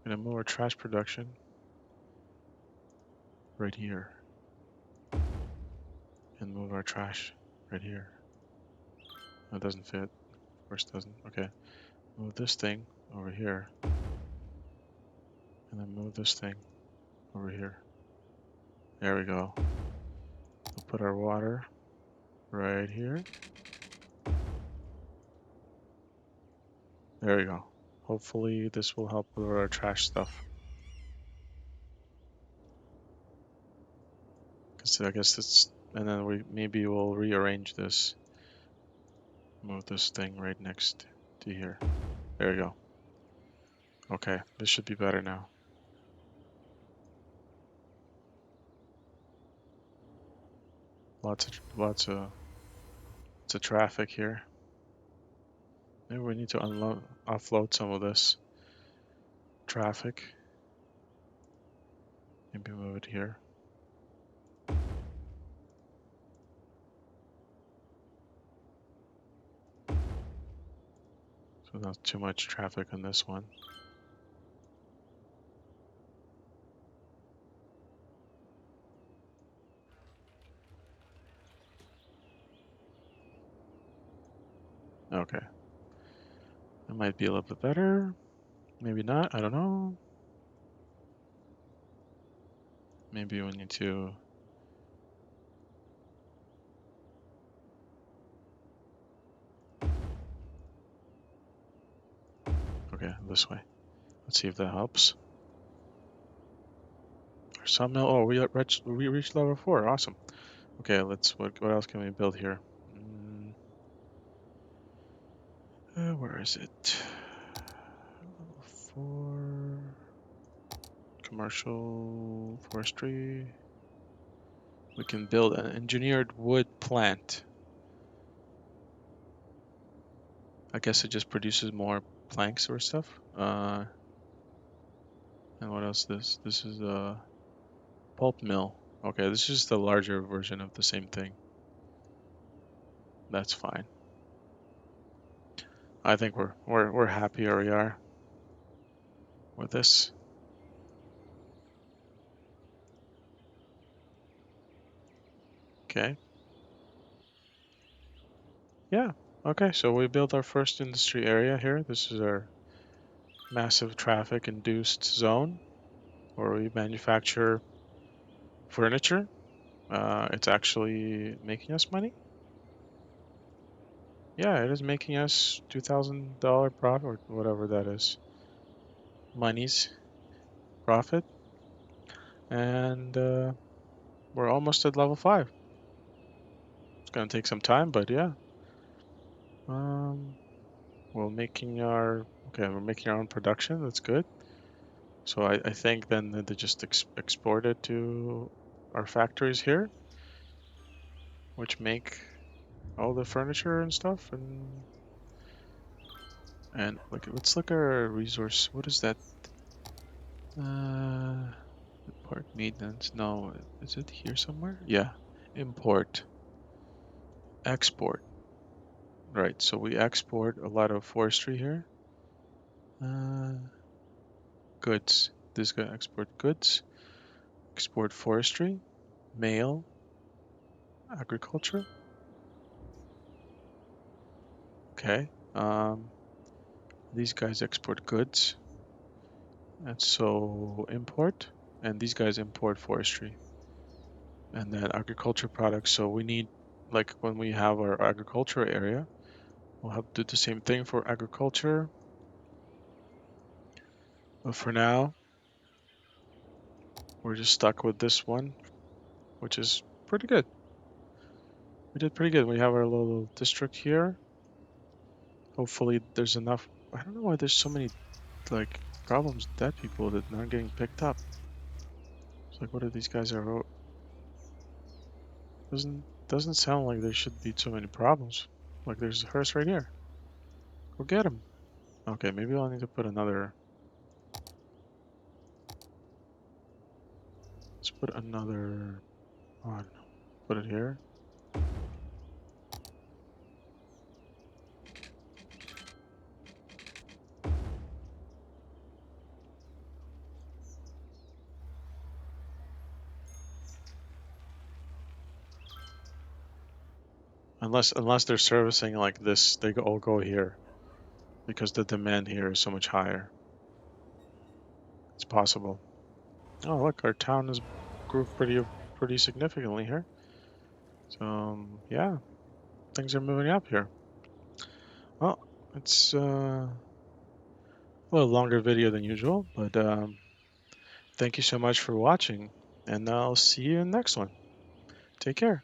Gonna move our trash production right here, and move our trash right here. No, it doesn't fit. Of course it doesn't. Okay, move this thing over here, and then move this thing over here. There we go. We'll put our water right here. There we go. Hopefully this will help with our trash stuff. Cause I guess it's, and then maybe we'll rearrange this. Move this thing right next to here. There we go. Okay, this should be better now. Lots of traffic here. Maybe we need to offload some of this traffic. Maybe move it here. So not too much traffic on this one. Okay. That might be a little bit better. Maybe not, I don't know. Maybe we need to. Okay, this way. Let's see if that helps. Our sawmill. Oh, we reached level 4. Awesome. Okay, what else can we build here? Where is it? Level 4. Commercial forestry. We can build an engineered wood plant. I guess it just produces more planks or stuff. And what else? This is a pulp mill. Okay, this is the larger version of the same thing. That's fine. I think we're happy where we are with this. Okay. Yeah. Okay, so we built our first industry area here. This is our massive traffic induced zone where we manufacture furniture. It's actually making us money. Yeah, it is making us $2,000 profit or whatever that is. Monies profit. And we're almost at level 5. It's gonna take some time, but yeah. Um, we're making our own production. That's good. So I think then they just export it to our factories here, which make all the furniture and stuff. And let's look at our resource. What is that? Import maintenance. No, is it here somewhere? Yeah, import, export. Right. So we export a lot of forestry here. Uh, goods. This is gonna export goods. Export forestry, mail, agriculture. Okay. These guys export goods. And so import, and these guys import forestry and then agriculture products. So we need, like when we have our agriculture area, we'll have to do the same thing for agriculture. But for now, we're just stuck with this one, which is pretty good. We did pretty good. We have our little district here. Hopefully there's enough. I don't know why there's so many like problems with dead people that aren't getting picked up. It's like, what are these guys are? Doesn't sound like there should be too many problems. Like there's a hearse right here. Go get him. Okay, maybe I'll need to put another. Let's put another on. Put it here. Unless they're servicing like this, they all go here because the demand here is so much higher. It's possible. Oh, look, our town has grew pretty significantly here. So yeah, things are moving up here. Well, it's a little longer video than usual, but thank you so much for watching, and I'll see you in the next one. Take care.